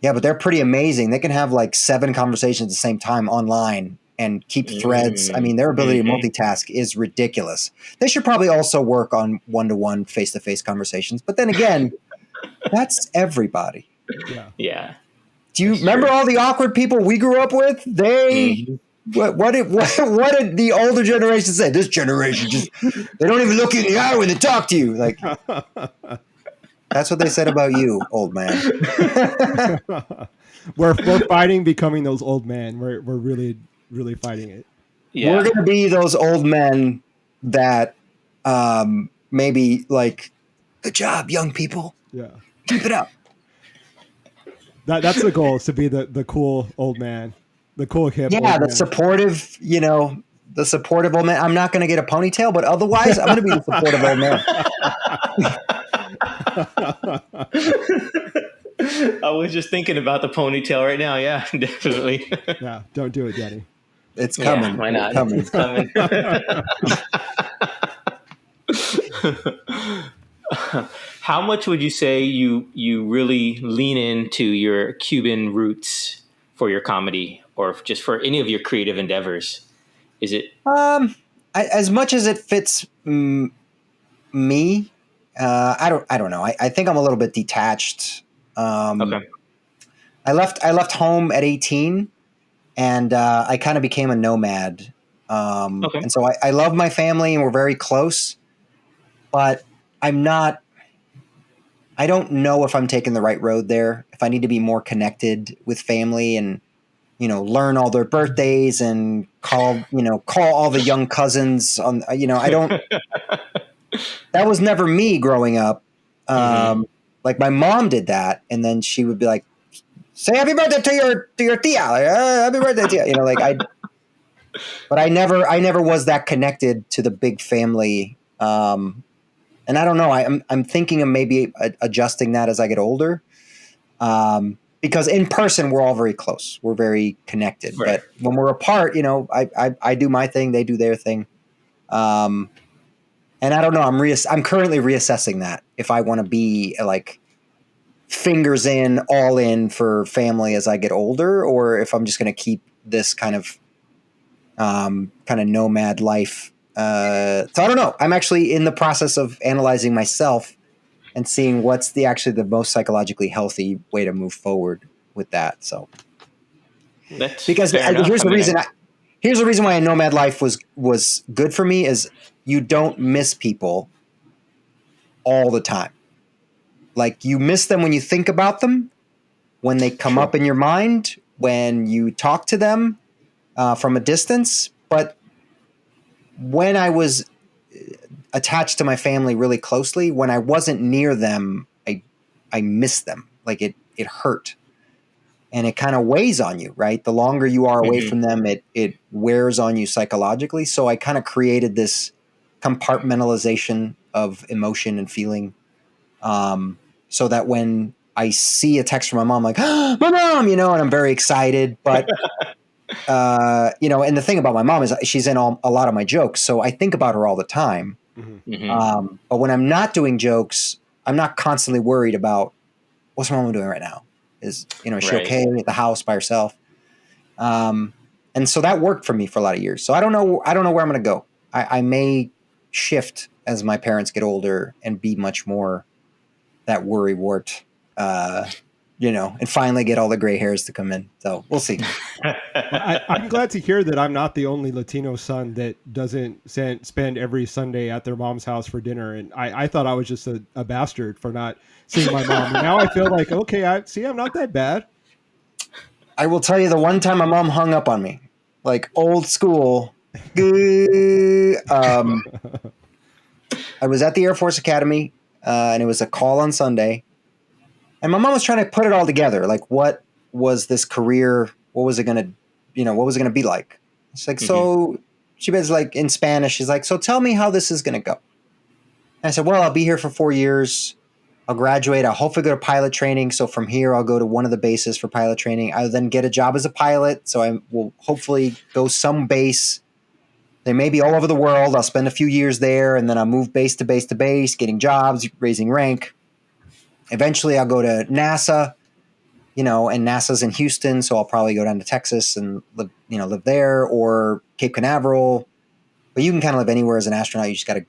yeah, but they're pretty amazing. They can have like 7 conversations at the same time online and keep threads. I mean, their ability to multitask is ridiculous. They should probably also work on one-to-one, face-to-face conversations. But then again, that's everybody. Yeah. Do you remember all the awkward people we grew up with? What did the older generation say? This generation they don't even look you in the eye when they talk to you. Like, that's what they said about you, old man. We're fighting becoming those old men. We're really, really fighting it. Yeah. We're going to be those old men that maybe like, good job, young people. Yeah. Keep it up. That's the goal, is to be the cool old man. The cool hip. Yeah, the supportive, the supportive old man. I'm not going to get a ponytail, but otherwise I'm going to be the supportive old man. I was just thinking about the ponytail right now. Yeah, definitely. Yeah, don't do it, Danny. It's coming. Yeah, why not? It's coming. How much would you say you really lean into your Cuban roots for your comedy, or just for any of your creative endeavors? Is it as much as it fits me? I don't know. I think I'm a little bit detached. Okay. I left home at 18, and I kind of became a nomad. Okay. And so I love my family, and we're very close, but I don't know if I'm taking the right road there. If I need to be more connected with family and, learn all their birthdays and call all the young cousins on, I don't, that was never me growing up. Like my mom did that. And then she would be like, say happy birthday to your tia. Like, happy birthday, tia. But I never was that connected to the big family. And I don't know. I'm thinking of maybe adjusting that as I get older, because in person we're all very close. We're very connected. Right. But when we're apart, I do my thing, they do their thing, and I don't know. I'm currently reassessing that if I want to be like fingers in, all in for family as I get older, or if I'm just going to keep this kind of nomad life. So I don't know. I'm actually in the process of analyzing myself and seeing what's actually the most psychologically healthy way to move forward with that. So That's because fair enough. here's I the mean, reason. Here's the reason why a nomad life was good for me is you don't miss people all the time. Like you miss them when you think about them, when they come True. up in your mind, when you talk to them from a distance. But when I was attached to my family really closely, when I wasn't near them, I missed them. Like it hurt. And it kind of weighs on you, right? The longer you are away from them, it wears on you psychologically. So I kind of created this compartmentalization of emotion and feeling, so that when I see a text from my mom, like, oh, my mom, and I'm very excited. But, and the thing about my mom is she's in a lot of my jokes. So I think about her all the time. But when I'm not doing jokes, I'm not constantly worried about what's my mom doing right now. Is she okay at the house by herself? And so that worked for me for a lot of years. So I don't know where I'm going to go. I may shift as my parents get older and be much more that worry wart, and finally get all the gray hairs to come in. So we'll see. I'm glad to hear that I'm not the only Latino son that doesn't spend every Sunday at their mom's house for dinner. And I thought I was just a bastard for not seeing my mom. And now I feel like, okay, I'm not that bad. I will tell you the one time my mom hung up on me, like old school. I was at the Air Force Academy, and it was a call on Sunday. And my mom was trying to put it all together. Like, what was this career? What was it going to, what was it going to be like? It's like, so she was like in Spanish. She's like, so tell me how this is going to go. And I said, well, I'll be here for 4 years. I'll graduate. I'll hopefully go to pilot training. So from here, I'll go to one of the bases for pilot training. I'll then get a job as a pilot. So I will hopefully go some base. They may be all over the world. I'll spend a few years there, and then I'll move base to base to base, getting jobs, raising rank. Eventually, I'll go to NASA, and NASA's in Houston, so I'll probably go down to Texas and live there, or Cape Canaveral. But you can kind of live anywhere as an astronaut. You just got to,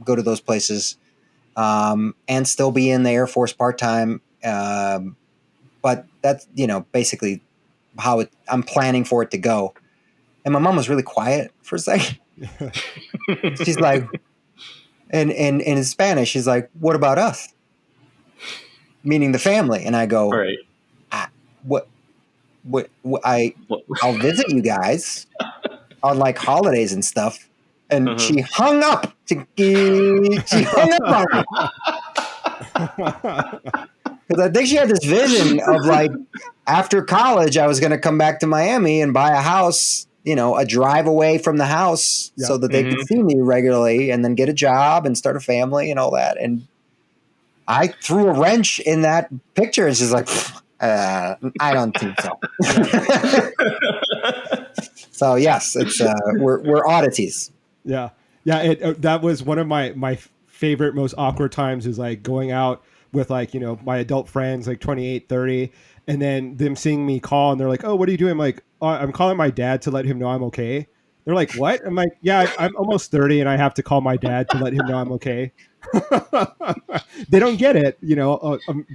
go to those places, and still be in the Air Force part-time. But that's, basically how I'm planning for it to go. And my mom was really quiet for a second. She's like, and in Spanish, she's like, what about us? Meaning the family. And I go, I'll visit you guys on like holidays and stuff. And she hung up. She hung up on me. Because I think she had this vision of like, after college, I was going to come back to Miami and buy a house, a drive away from the house, so that they could see me regularly, and then get a job and start a family and all that. And I threw a wrench in that picture, and she's like, I don't think so. So yes, it's we're oddities. Yeah. That was one of my favorite, most awkward times, is like going out with like, my adult friends, like 28, 30, and then them seeing me call, and they're like, oh, what are you doing? I'm like, oh, I'm calling my dad to let him know I'm okay. They're like, what? I'm like, yeah, I'm almost 30 and I have to call my dad to let him know I'm okay. They don't get it.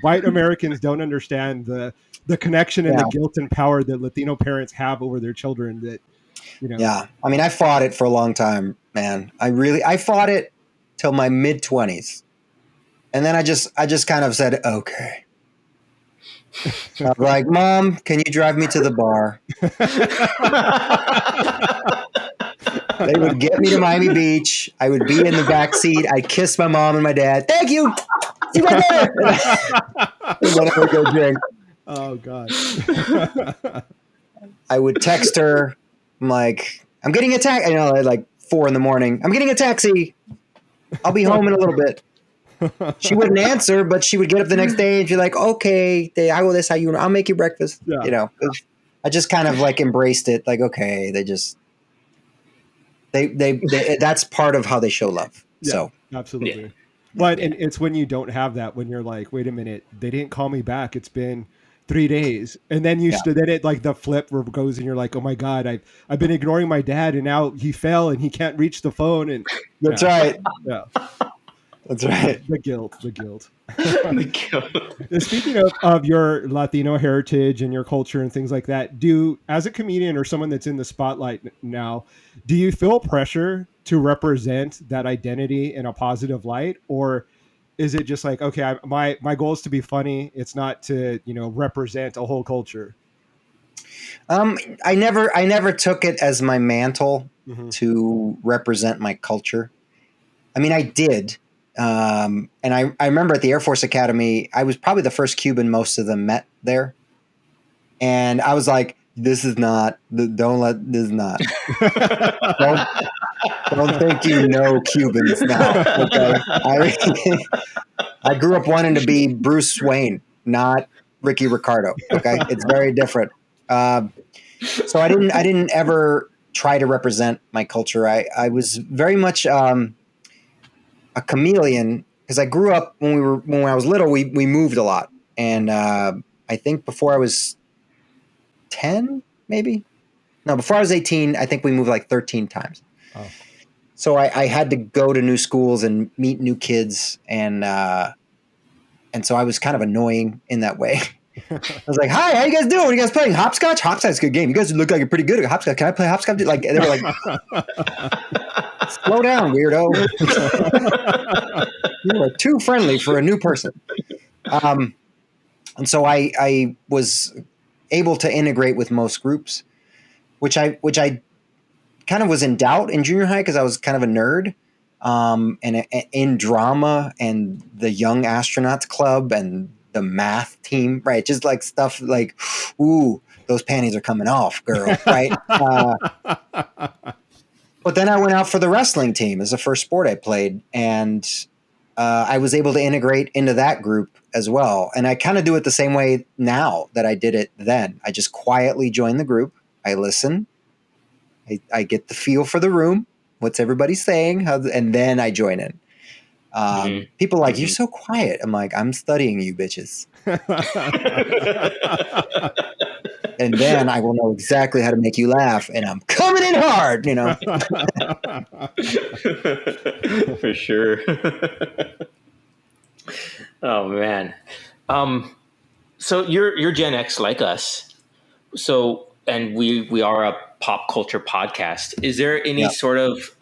White Americans don't understand the connection and the guilt and power that Latino parents have over their children. That, Yeah. I mean, I fought it for a long time, man. I fought it till my mid-20s. And then I just kind of said, okay. I was like, Mom, can you drive me to the bar? They would get me to Miami Beach. I would be in the back seat. I'd kiss my mom and my dad. Thank you. See you later. And then I would go drink. Oh, God. I would text her. I'm like, I'm getting a taxi. At like 4 a.m. I'm getting a taxi. I'll be home in a little bit. She wouldn't answer, but she would get up the next day and be like, okay, I will this how you, I'll make you breakfast. Yeah. I just kind of like embraced it. Like, okay, they that's part of how they show love. Yeah, so absolutely. But and it's when you don't have that, when you're like, wait a minute, they didn't call me back. It's been 3 days, and then Yeah. then it like the flip where it goes, and you're like, oh my god, I've been ignoring my dad, and now he fell and he can't reach the phone, and That's yeah, right. yeah, That's right. the guilt, the guilt. The kill. And speaking of your Latino heritage and your culture and things like that, as a comedian or someone that's in the spotlight now, do you feel pressure to represent that identity in a positive light, or is it just like, okay, my goal is to be funny, it's not to represent a whole culture? I never took it as my mantle Mm-hmm. to represent my culture. I mean, I did. And I remember at the Air Force Academy, I was probably the first Cuban most of them met there. And I was like, this is not, don't let, this is not. don't, don't think you know Cubans now. Okay. I grew up wanting to be Bruce Wayne, not Ricky Ricardo. Okay. It's very different. So I didn't ever try to represent my culture. I was very much, a chameleon because I grew up when I was little, we moved a lot. And, I think before I was 10, maybe no, before I was 18, I think we moved like 13 times. Oh. So I had to go to new schools and meet new kids. And so I was kind of annoying in that way. I was like, hi, how you guys doing? What are you guys playing? Hopscotch? Hopscotch's a good game. You guys look like you're pretty good at hopscotch. Can I play hopscotch? Like, they were like, slow down, weirdo. You are too friendly for a new person. And so I was able to integrate with most groups, which I kind of was in doubt in junior high because I was kind of a nerd. And in drama and the Young Astronauts Club and the math team, right? Just like stuff like, ooh, those panties are coming off, girl, right? But then I went out for the wrestling team as the first sport I played, and I was able to integrate into that group as well. And I kind of do it the same way now that I did it then. I just quietly join the group. I listen. I get the feel for the room. What's everybody saying? And then I join in. People are like, you're so quiet. I'm like, I'm studying you bitches. And then I will know exactly how to make you laugh. And I'm coming in hard, For sure. Oh man. So you're Gen X like us. So, and we are a pop culture podcast. Is there any sort of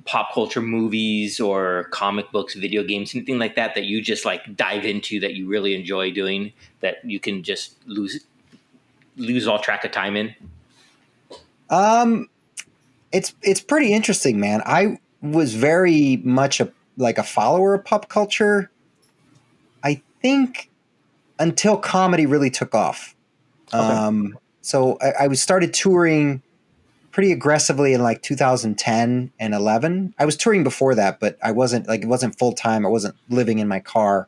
pop culture movies or comic books, video games, anything like that you just like dive into that you really enjoy doing that you can just lose all track of time in? It's pretty interesting, man. I was very much a follower of pop culture, I think, until comedy really took off. Okay. So I started touring pretty aggressively in like 2010 and 11. I was touring before that, but I wasn't it wasn't full time. I wasn't living in my car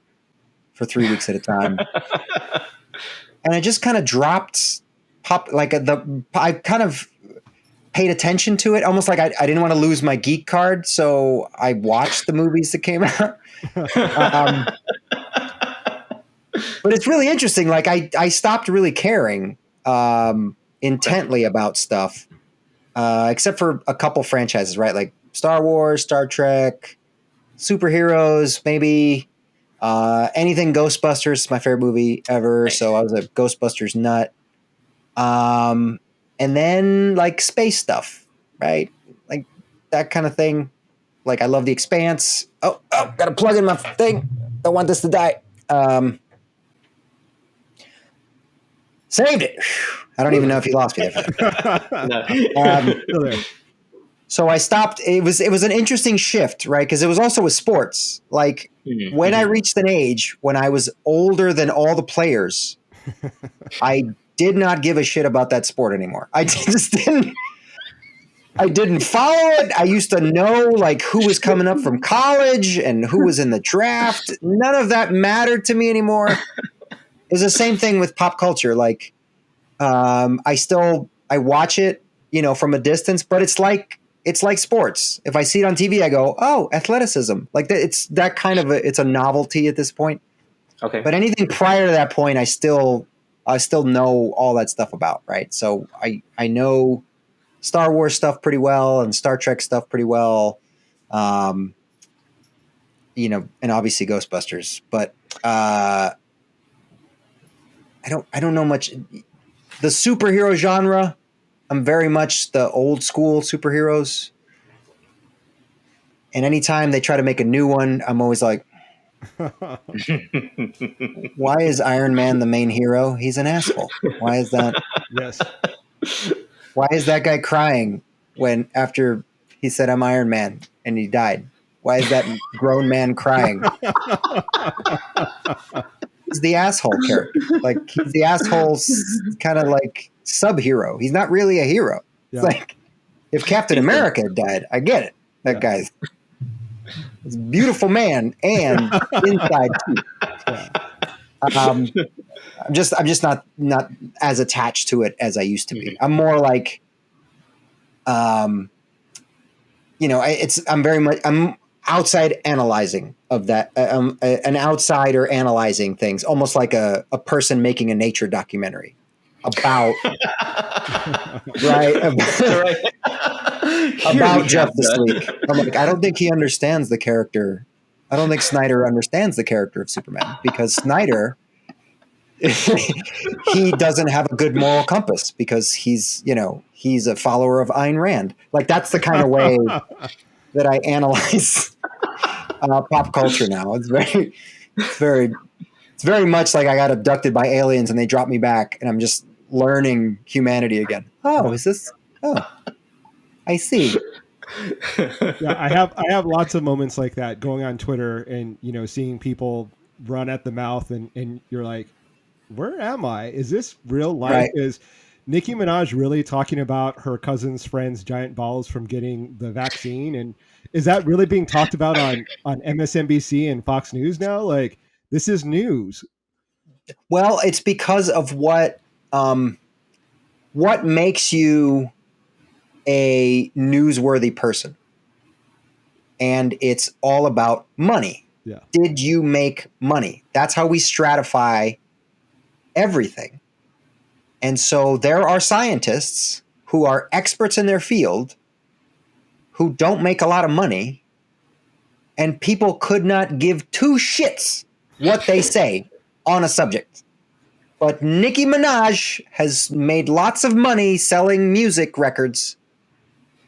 for 3 weeks at a time. And I just kind of dropped pop, I kind of paid attention to it, almost like I didn't want to lose my geek card. So I watched the movies that came out. But it's really interesting. Like I stopped really caring intently about stuff. Except for a couple franchises, right? Like Star Wars, Star Trek, superheroes, maybe anything Ghostbusters, my favorite movie ever. Nice. So I was a Ghostbusters nut. And then like space stuff, right? Like that kind of thing. Like I love The Expanse. Oh, gotta plug in my thing. Don't want this to die. Saved it. I don't even know if you lost me there. So I stopped. It was an interesting shift, right? Because it was also with sports. Like when I reached an age when I was older than all the players, I did not give a shit about that sport anymore. I just didn't. I didn't follow it. I used to know like who was coming up from college and who was in the draft. None of that mattered to me anymore. It was the same thing with pop culture. Like, I watch it, from a distance, but it's like it's like sports. If I see it on TV, I go, oh, athleticism. Like that, it's that kind of it's a novelty at this point. Okay. But anything prior to that point, I still know all that stuff about, right? So I know Star Wars stuff pretty well and Star Trek stuff pretty well. And obviously Ghostbusters, but I don't know much. The superhero genre, I'm very much the old school superheroes. And anytime they try to make a new one, I'm always like, why is Iron Man the main hero? He's an asshole. Why is that? Yes. Why is that guy crying when after he said I'm Iron Man and he died? Why is that grown man crying? He's the asshole character. Like he's the asshole kind of like sub-hero. He's not really a hero. Yeah. It's like if Captain America had died, I get it. That guy's a beautiful man and inside too. Yeah. I'm just not as attached to it as I used to be. I'm more like, I'm outside analyzing of that. An outsider analyzing things, almost like a person making a nature documentary about about Justice League. I'm like, I don't think he understands the character. I don't think Snyder understands the character of Superman because Snyder, he doesn't have a good moral compass because he's a follower of Ayn Rand. Like that's the kind of way that I analyze pop culture now. It's very much like I got abducted by aliens and they dropped me back and I'm just learning humanity again. Oh, is this? Oh, I see. Yeah, I have lots of moments like that going on Twitter and seeing people run at the mouth and you're like, where am I? Is this real life? Right. Is Nicki Minaj really talking about her cousin's friend's giant balls from getting the vaccine? And is that really being talked about on MSNBC and Fox News now? Like this is news. Well, it's because of what makes you a newsworthy person. And it's all about money. Yeah. Did you make money? That's how we stratify everything. And so there are scientists who are experts in their field who don't make a lot of money, and people could not give two shits what they say on a subject. But Nicki Minaj has made lots of money selling music records.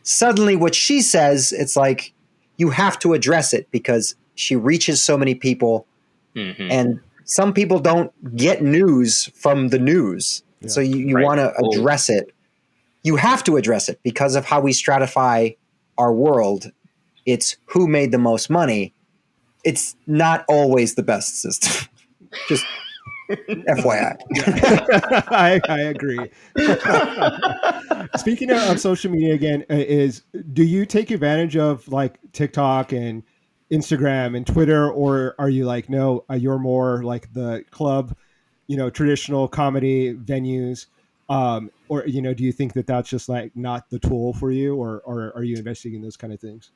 Suddenly what she says, it's like you have to address it because she reaches so many people. Mm-hmm. And some people don't get news from the news. Yeah. So you want to address it. You have to address it because of how we stratify our world. It's who made the most money. It's not always the best system. Just FYI. I agree. Speaking of social media again, do you take advantage of like TikTok and Instagram and Twitter, or are you like, no, you're more like the club, traditional comedy venues, or do you think that that's just like not the tool for you, or are you investing in those kind of things?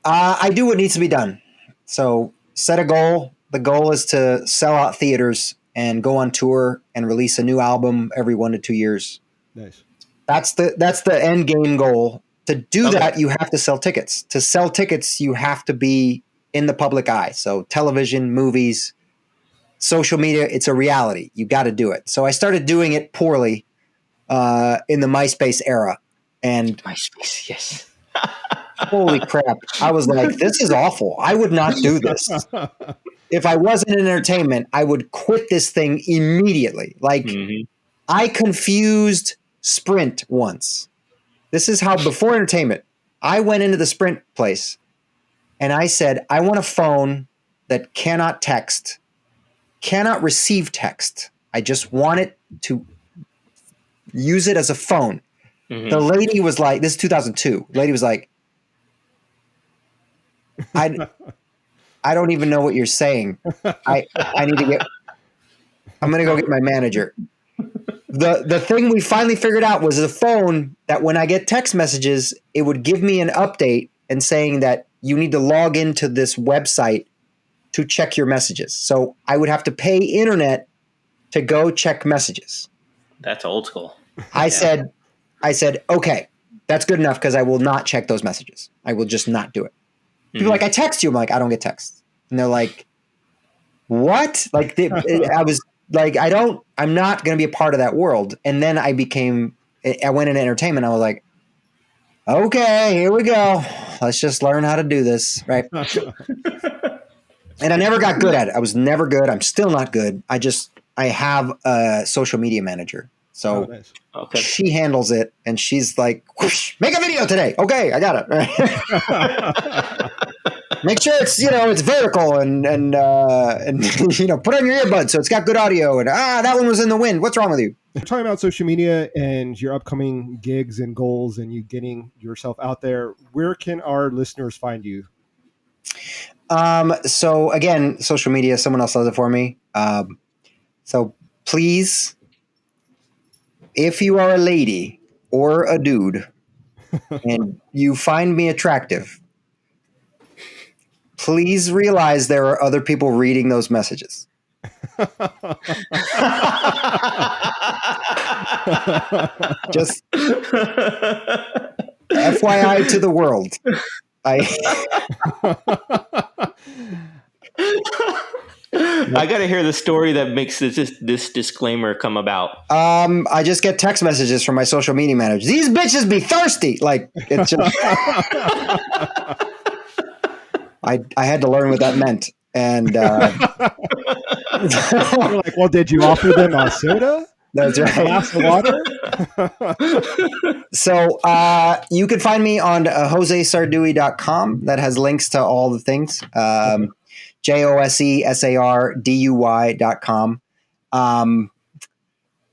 I do what needs to be done. So set a goal. The goal is to sell out theaters and go on tour and release a new album every 1 to 2 years. Nice. That's the end game goal. To do that, you have to sell tickets. To sell tickets, you have to be in the public eye. So television, movies, social media, it's a reality. You got to do it. So I started doing it poorly in the MySpace era. And MySpace, yes. Holy crap. I was like, this is awful. I would not do this. If I wasn't in entertainment, I would quit this thing immediately. Like, I confused Sprint once. This is how, before entertainment, I went into the Sprint place and I said, I want a phone that cannot text, cannot receive text. I just want it to use it as a phone. Mm-hmm. The lady was like, this is 2002. The lady was like, I don't even know what you're saying. I need to I'm going to go get my manager. the thing we finally figured out was a phone that when I get text messages, it would give me an update and saying that you need to log into this website to check your messages. So I would have to pay internet to go check messages. That's old school. I said, okay, that's good enough because I will not check those messages. I will just not do it. People are like, I text you. I'm like, I don't get texts. And they're like, what? Like, I was like, I'm not going to be a part of that world. And then I went into entertainment. I was like, okay, here we go. Let's just learn how to do this. Right. And I never got good at it. I was never good. I'm still not good. I have a social media manager. So nice. Okay. She handles it and she's like, whoosh, make a video today. Okay, I got it. Make sure it's, it's vertical and put on your earbuds so it's got good audio and that one was in the wind. What's wrong with you? We're talking about social media and your upcoming gigs and goals and you getting yourself out there. Where can our listeners find you? So again, social media, someone else does it for me. So please, if you are a lady or a dude and you find me attractive, please realize there are other people reading those messages. Just FYI to the world. I got to hear the story that makes this disclaimer come about. I just get text messages from my social media manager. These bitches be thirsty. Like, it's just... I had to learn what that meant. And you're like, well, did you offer them a soda? That's right. A glass of water? So you can find me on josesardui.com. That has links to all the things. JOSESARDUY.com.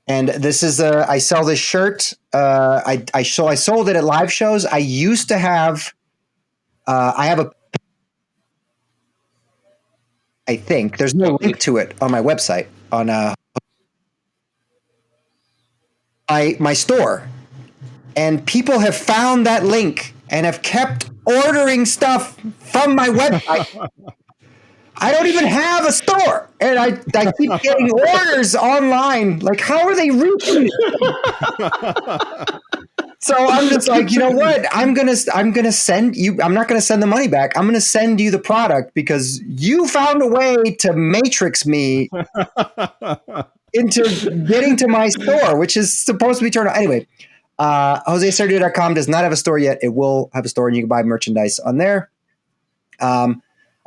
And this is I sell this shirt. I sold it at live shows. I used to have I have I think there's no link to it on my website on my store, and people have found that link and have kept ordering stuff from my website. I don't even have a store, and I keep getting orders online. Like, how are they reaching me? So I'm just like, you know what? I'm gonna send you. I'm not gonna send the money back. I'm gonna send you the product because you found a way to matrix me into getting to my store, which is supposed to be turned on. Anyway, JoseSardui.com does not have a store yet. It will have a store, and you can buy merchandise on there. On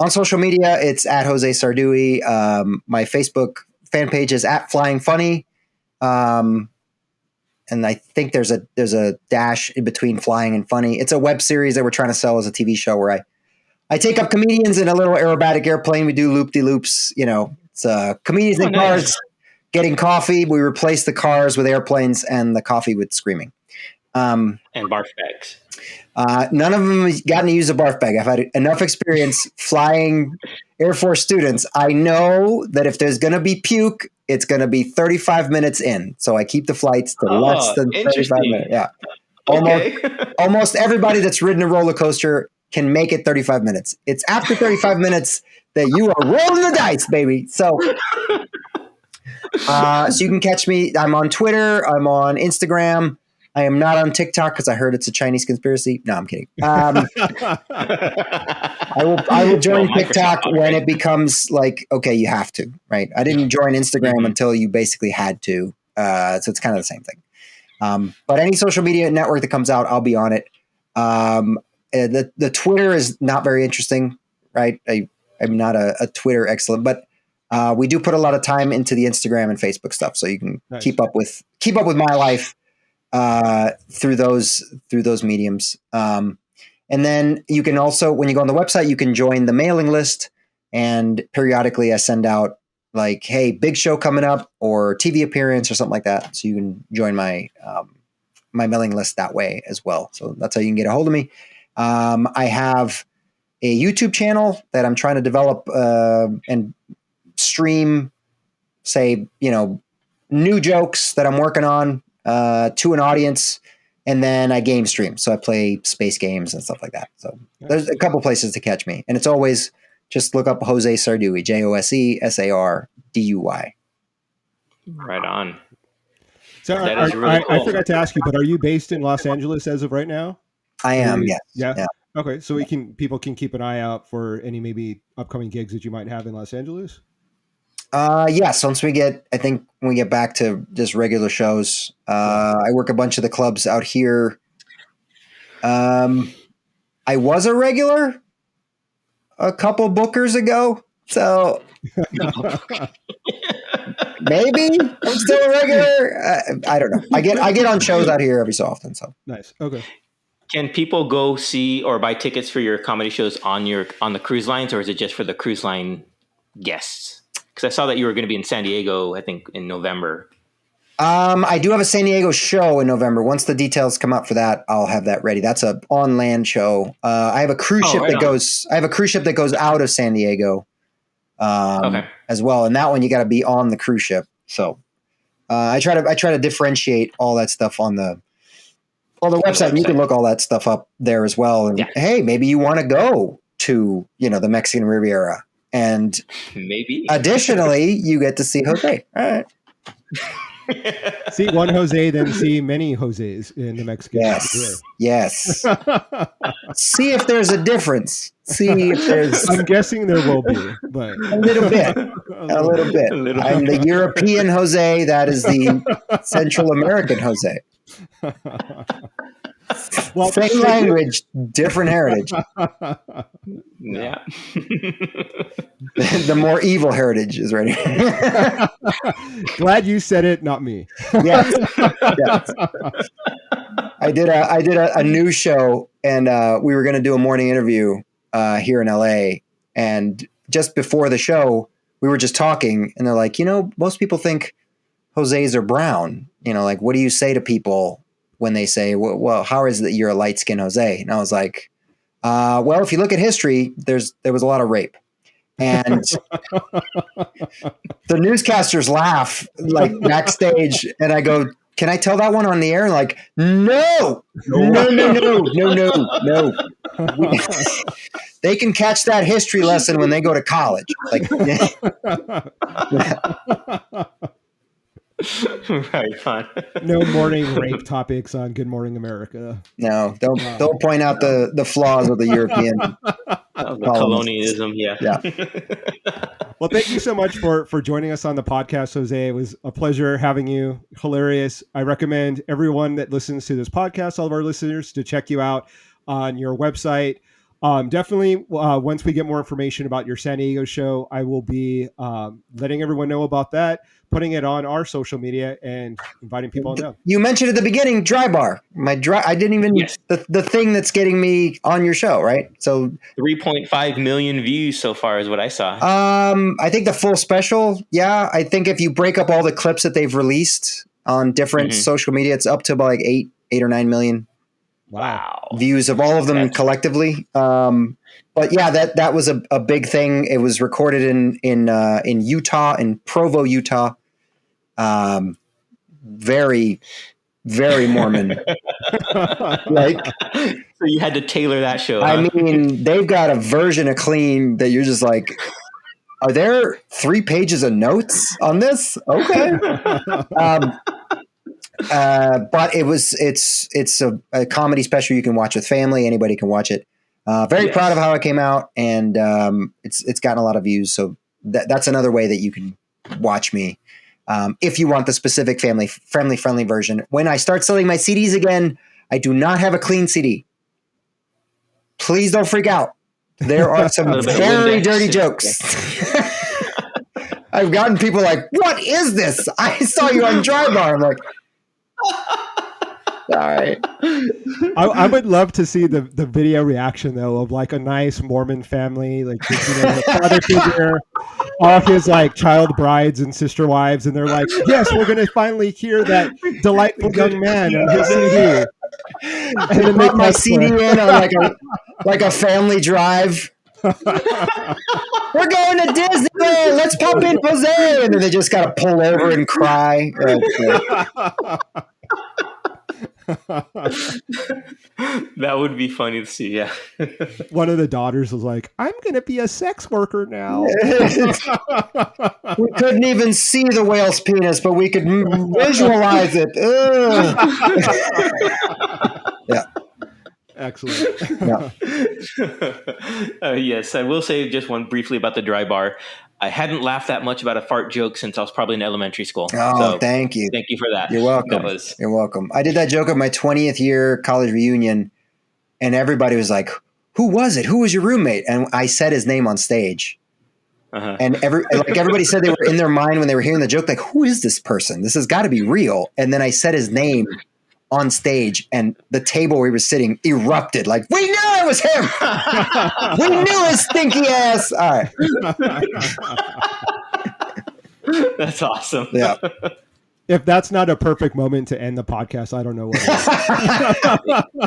social media, it's at Jose Sardui. My Facebook fan page is at Flying Funny. And I think there's a dash in between flying and funny. It's a web series that we're trying to sell as a TV show where I take up comedians in a little aerobatic airplane. We do loop-de-loops. It's comedians in cars getting coffee. We replace the cars with airplanes and the coffee with screaming. And barf bags. None of them have gotten to use a barf bag. I've had enough experience flying Air Force students. I know that if there's going to be puke, it's going to be 35 minutes in. So I keep the flights to less than 35 minutes. Yeah. Okay. Almost everybody that's ridden a roller coaster can make it 35 minutes. It's after 35 minutes that you are rolling the dice, baby. So you can catch me. I'm on Twitter. I'm on Instagram. I am not on TikTok because I heard it's a Chinese conspiracy. No, I'm kidding. I will join TikTok when it becomes like, okay, you have to, right? I didn't join Instagram until you basically had to. So it's kind of the same thing. But any social media network that comes out, I'll be on it. The Twitter is not very interesting, right? I'm not a Twitter excellent, but we do put a lot of time into the Instagram and Facebook stuff, so you can keep up with my life through those mediums. And then you can also, when you go on the website, you can join the mailing list, and periodically I send out like, hey, big show coming up or TV appearance or something like that. So you can join my mailing list that way as well. So that's how you can get a hold of me. I have a YouTube channel that I'm trying to develop and stream, say, new jokes that I'm working on to an audience, and then I game stream. So I play space games and stuff like that. So there's a couple places to catch me, and it's always just look up Jose Sardui, JoseSardui. Right on. So That is really cool. I forgot to ask you, but are you based in Los Angeles as of right now? I am, yes. Yeah. Okay, so people can keep an eye out for any maybe upcoming gigs that you might have in Los Angeles. Yes. Once we get back to just regular shows, I work a bunch of the clubs out here. I was a regular a couple bookers ago, so maybe I'm still a regular. I don't know. I get on shows out here every so often. So nice. Okay. Can people go see or buy tickets for your comedy shows on the cruise lines, or is it just for the cruise line guests? Because I saw that you were going to be in San Diego, I think, in November. I do have a San Diego show in November. Once the details come up for that, I'll have that ready. That's a on land show. I have a cruise ship that goes. I have a cruise ship that goes out of San Diego, as well. And that one you got to be on the cruise ship. So I try to differentiate all that stuff on the website. And you can look all that stuff up there as well. And hey, maybe you want to go to the Mexican Riviera, and maybe additionally you get to see Jose. All right. See one Jose, then see many Jose's in the Mexican. Yes. See if there's a difference. See if there's. I'm guessing there will be, but a little bit. I'm the European Jose. That is the Central American Jose. Well, same language, different heritage. Yeah. The more evil heritage is right here. Glad you said it, not me. Yes. I did a news show, and we were going to do a morning interview here in LA. And just before the show, we were just talking, and they're like, most people think Jose's are brown. Like, what do you say to people when they say, well, how is it that you're a light-skinned Jose? And I was like, well, if you look at history, there was a lot of rape. And the newscasters laugh like backstage, and I go, can I tell that one on the air? Like, no. They can catch that history lesson when they go to college. Like, right on. No morning rape topics on Good Morning America. No, don't point out the flaws of the European the colonialism. Yeah. Well, thank you so much for joining us on the podcast, Jose. It was a pleasure having you. Hilarious. I recommend everyone that listens to this podcast, all of our listeners, to check you out on your website. Definitely, once we get more information about your San Diego show, I will be letting everyone know about that, putting it on our social media, and inviting people on down. You mentioned at the beginning, Dry Bar. I didn't even the thing that's getting me on your show, right? So 3.5 million views so far is what I saw. I think the full special, I think if you break up all the clips that they've released on different social media, it's up to about like 8 or 9 million. Wow. Views of all of them collectively. But yeah, that was a big thing. It was recorded in Utah, in Provo, Utah. Very, very Mormon. Like, so you had to tailor that show. I mean, they've got a version of Clean that you're just like, are there 3 pages of notes on this? Okay. But it's a comedy special you can watch with family. Anybody can watch it. Very proud of how it came out, and it's gotten a lot of views. So that's another way that you can watch me if you want the specific family-friendly version. When I start selling my CDs again, I do not have a clean CD. Please don't freak out. There are some very dirty jokes. I've gotten people like, "What is this? I saw you on Dry Bar." I'm like, all right. I would love to see the video reaction though of like a nice Mormon family, like the father figure, all his like child brides and sister wives, and they're like, "Yes, we're going to finally hear that delightful young man on his CD." And then put my CD in on like a family drive. We're going to Disneyland. Let's pop in Jose. And then they just got to pull over and cry. That would be funny to see. Yeah. One of the daughters was like, "I'm going to be a sex worker now." We couldn't even see the whale's penis, but we could visualize it. Yeah. Excellent. Yeah. Yes, I will say just one briefly about the dry bar. I hadn't laughed that much about a fart joke since I was probably in elementary school. Oh, So thank you. thank you for that. You're welcome. You're welcome. I did that joke at my 20th year college reunion, and everybody was like, "Who was it? Who was your roommate?" And I said his name on stage. And everybody said they were in their mind when they were hearing the joke, like, "Who is this person? This has got to be real." And then I said his name on stage, and the table where he was sitting erupted. Like, we knew it was him. We knew his stinky ass. All right. That's awesome. Yeah. If that's not a perfect moment to end the podcast, I don't know what is.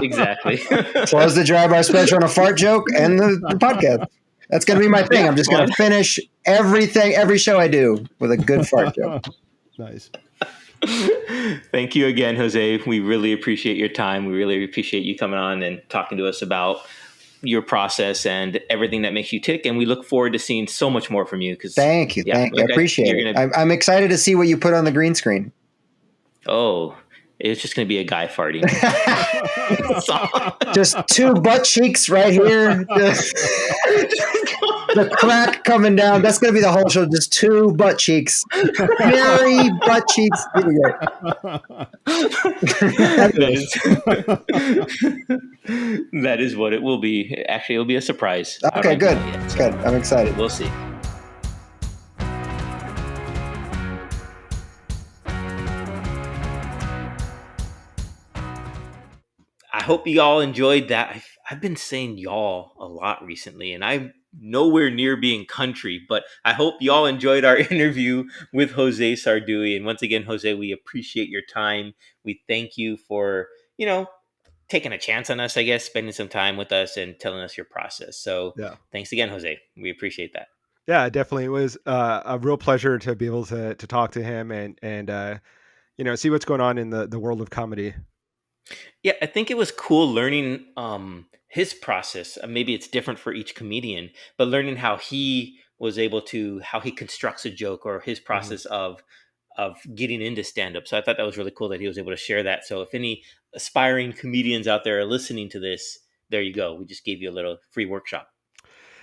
Exactly. Close the dry bar special on a fart joke and the podcast. That's going to be my thing. I'm just going to finish everything, every show I do with a good fart joke. Nice. Thank you again, Jose. We really appreciate your time. We really appreciate you coming on and talking to us about your process and everything that makes you tick. And we look forward to seeing so much more from you. Thank you. I appreciate it. I'm excited to see what you put on the green screen. Oh, it's just going to be a guy farting. Just two butt cheeks right here. The crack coming down. That's going to be the whole show. Just two butt cheeks. Hairy butt cheeks. That is what it will be. Actually, it'll be a surprise. Okay, good. Good. I'm excited. We'll see. I hope you all enjoyed that. I've been saying y'all a lot recently, and I'm nowhere near being country, but I hope y'all enjoyed our interview with Jose Sardui. And once again, Jose, we appreciate your time. We thank you for, taking a chance on us, I guess, spending some time with us and telling us your process. So Thanks again, Jose. We appreciate that. Yeah, definitely. It was a real pleasure to be able to talk to him and see what's going on in the world of comedy. Yeah, I think it was cool learning his process. Maybe it's different for each comedian, but learning how he was able to, how he constructs a joke or his process of getting into stand-up. So I thought that was really cool that he was able to share that. So if any aspiring comedians out there are listening to this, there you go. We just gave you a little free workshop.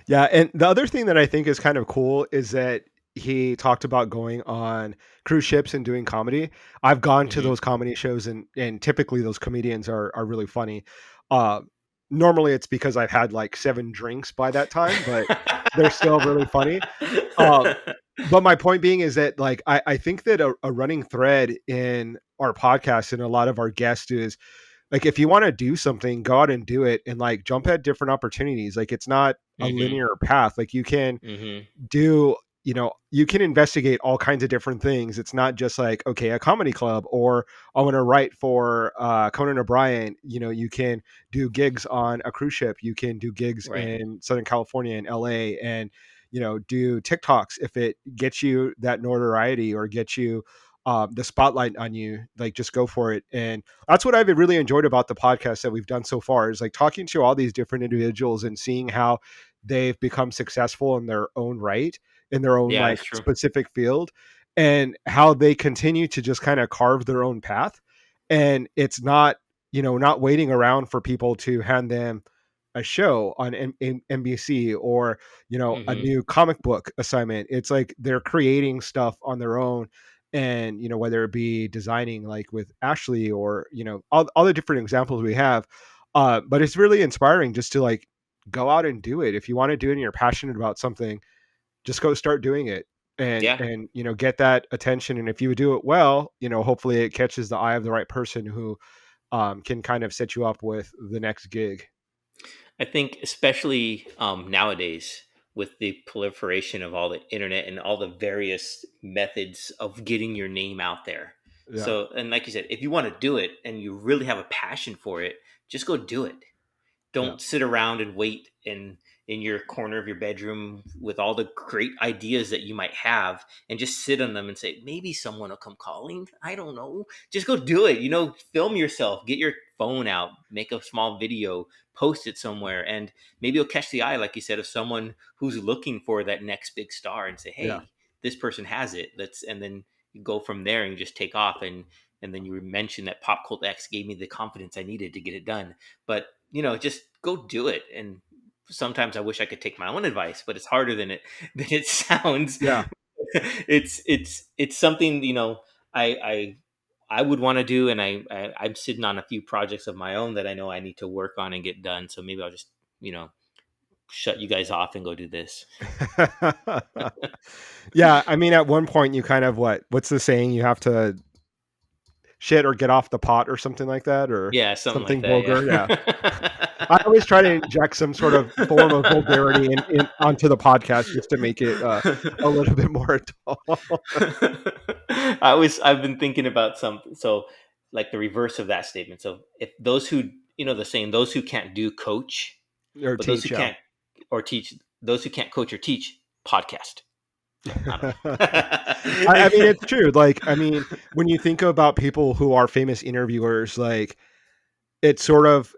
Yeah, and the other thing that I think is kind of cool is that he talked about going on cruise ships and doing comedy. I've gone to those comedy shows and typically those comedians are really funny. Normally it's because I've had like 7 drinks by that time, but they're still really funny. But my point being is that like, I think that a running thread in our podcast and a lot of our guests is like, if you want to do something, go out and do it and like jump at different opportunities. Like it's not a linear path. Like you can do, you can investigate all kinds of different things. It's not just like, okay, a comedy club or I want to write for Conan O'Brien. You can do gigs on a cruise ship. You can do gigs in Southern California and LA and, do TikToks if it gets you that notoriety or gets you the spotlight on you. Like just go for it. And that's what I've really enjoyed about the podcast that we've done so far is like talking to all these different individuals and seeing how they've become successful in their own right, in their own like specific field, and how they continue to just kind of carve their own path. And it's not, not waiting around for people to hand them a show on NBC or, a new comic book assignment. It's like they're creating stuff on their own. And, whether it be designing like with Ashley or, all the different examples we have. But it's really inspiring just to like go out and do it. If you want to do it and you're passionate about something, just go start doing it and get that attention. And if you do it well, hopefully it catches the eye of the right person who can kind of set you up with the next gig. I think especially nowadays with the proliferation of all the internet and all the various methods of getting your name out there. Yeah. So, and like you said, if you want to do it and you really have a passion for it, just go do it. Don't sit around and wait and in your corner of your bedroom with all the great ideas that you might have, and just sit on them and say, maybe someone will come calling. I don't know. Just go do it. Film yourself, get your phone out, make a small video, post it somewhere, and maybe it'll catch the eye, like you said, of someone who's looking for that next big star, and say, Yeah. hey, this person has it. And then you go from there and you just take off. And then you mentioned that PopCultX gave me the confidence I needed to get it done. But just go do it. And sometimes I wish I could take my own advice, but it's harder than it sounds. Yeah. It's something I I would want to do, and I'm sitting on a few projects of my own that I know I need to work on and get done. So maybe I'll just shut you guys off and go do this. Yeah, I mean, at one point you kind of what's the saying? You have to shit or get off the pot or something like that, or Yeah, something like something that. vulgar. Yeah. Yeah. I always try to inject some sort of form of vulgarity in onto the podcast just to make it a little bit more adult. I've been thinking about something. So, like the reverse of that statement. So, if those who, the saying, those who can't do coach, Or but those who teach, yeah. can't or teach, those who can't coach or teach podcast. I don't I mean, know. it's true. Like, I mean, when you think about people who are famous interviewers, like, it's sort of,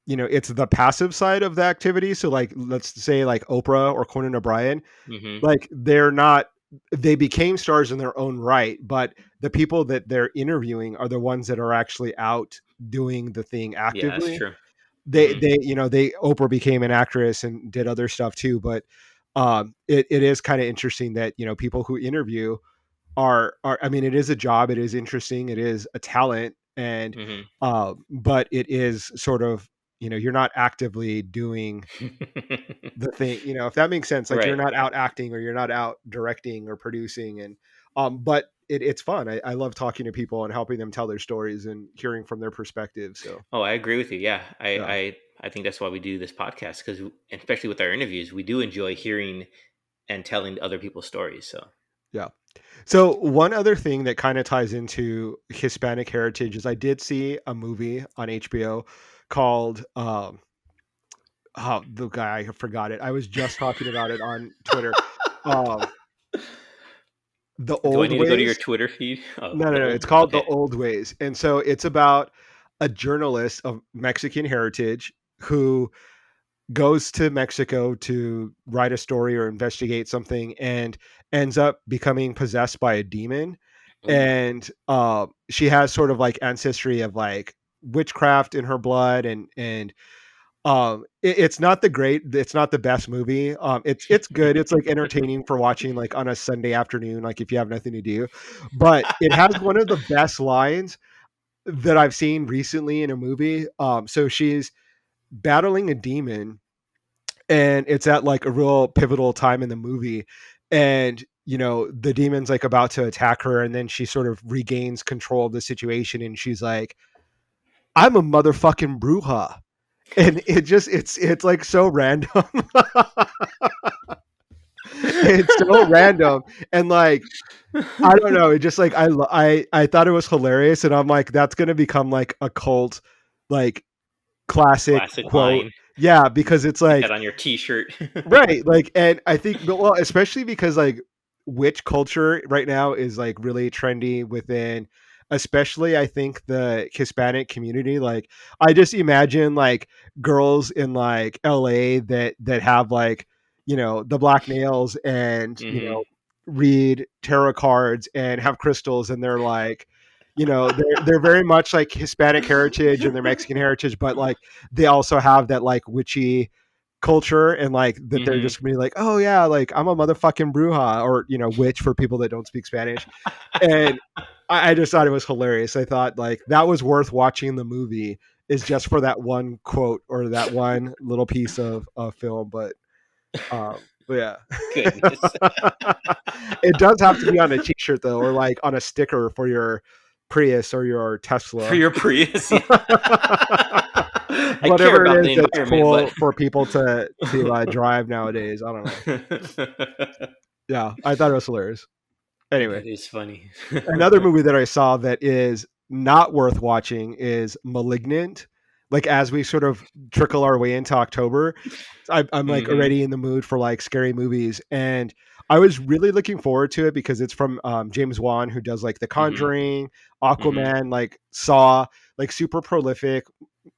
it's the passive side of the activity. So, like, let's say like Oprah or Conan O'Brien, Hmm. like, they became stars in their own right, but the people that they're interviewing are the ones that are actually out doing the thing Yeah, that's actively. true. They, Hmm. Oprah became an actress and did other stuff too, but it is kind of interesting that, people who interview are I mean, it is a job, it is interesting, it is a talent, and Hmm. but it is sort of, you're not actively doing the thing, if that makes sense. Like, you're Right. not out acting or you're not out directing or producing, and but it's fun. I love talking to people and helping them tell their stories and hearing from their perspective. So Oh, I agree with you. Yeah, yeah. I think that's why we do this podcast, because especially with our interviews, we do enjoy hearing and telling other people's stories. So. Yeah. So one other thing that kind of ties into Hispanic heritage is I did see a movie on HBO called oh, the guy, I forgot it. I was just talking about it on Twitter. Um, The Do I Old need to go to your Ways. Twitter feed? Oh, No, no, the no. old. It's called The Okay. Old Ways. And so it's about a journalist of Mexican heritage who goes to Mexico to write a story or investigate something and ends up becoming possessed by a demon. Ooh. And she has sort of like ancestry of like witchcraft in her blood, and it's not the best movie. It's good, it's like entertaining for watching like on a Sunday afternoon, like if you have nothing to do, but it has one of the best lines that I've seen recently in a movie. So she's battling a demon, and it's at like a real pivotal time in the movie, and the demon's like about to attack her, and then she sort of regains control of the situation, and she's like, I'm a motherfucking bruja. And it's like so random. It's so random, and like, I don't know, it just like I thought it was hilarious, and I'm like, that's gonna become like a cult, like, classic Classic quote. line. Yeah, because it's Get like, that on your T-shirt. right, like, and I think, but well, especially because like witch culture right now is like really trendy within, especially I think the Hispanic community. Like, I just imagine like girls in like LA that have like, the black nails, and Hmm. read tarot cards and have crystals, and they're like, they're very much like Hispanic heritage and their Mexican heritage, but like they also have that like witchy culture, and like that they're Hmm. just gonna be like, oh yeah, like I'm a motherfucking bruja, or witch for people that don't speak Spanish. And I just thought it was hilarious. I thought like that was worth watching the movie, is just for that one quote or that one little piece of film. But yeah. Goodness. It does have to be on a t-shirt though, or like on a sticker for your Prius or your For Tesla. your Prius, yeah. I care Whatever it about is the that's environment, but cool for people to drive nowadays. I don't know. Yeah, I thought it was hilarious. Anyway, that is funny. another movie that I saw that is not worth watching is *Malignant*. like as we sort of trickle our way into October, I'm like Mm-hmm. already in the mood for like scary movies, and I was really looking forward to it because it's from James Wan, who does like The Mm-hmm. Conjuring, Mm-hmm. Aquaman, like Saw, like super prolific,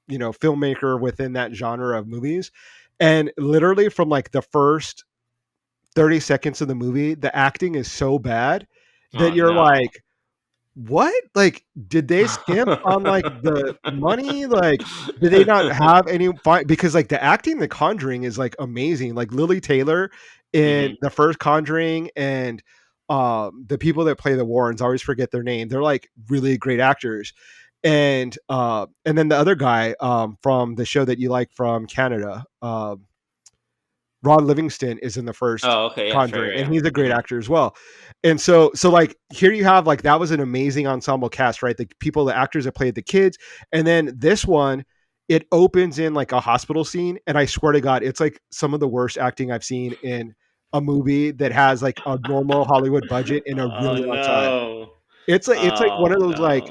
filmmaker within that genre of movies. And literally from like the first 30 seconds of the movie, the acting is so bad that Oh you're no. like, what? Like, did they skimp on like the money? Like, did they not have any fine? Because like the acting, in The Conjuring is like amazing. Like Lily Taylor in Mm-hmm. the first Conjuring, and the people that play the Warrens, I always forget their name. They're like really great actors. And then the other guy from the show that you like from Canada, Ron Livingston is in the first Oh, okay. Yeah, sure. Conjuring, and Yeah. he's a great Mm-hmm. actor as well. And so like here you have like that was an amazing ensemble cast, right? The people, the actors that played the kids, and then this one, it opens in like a hospital scene, and I swear to God, it's like some of the worst acting I've seen in a movie that has like a normal Hollywood budget in a Oh really long time. no. It's like one of Oh those no.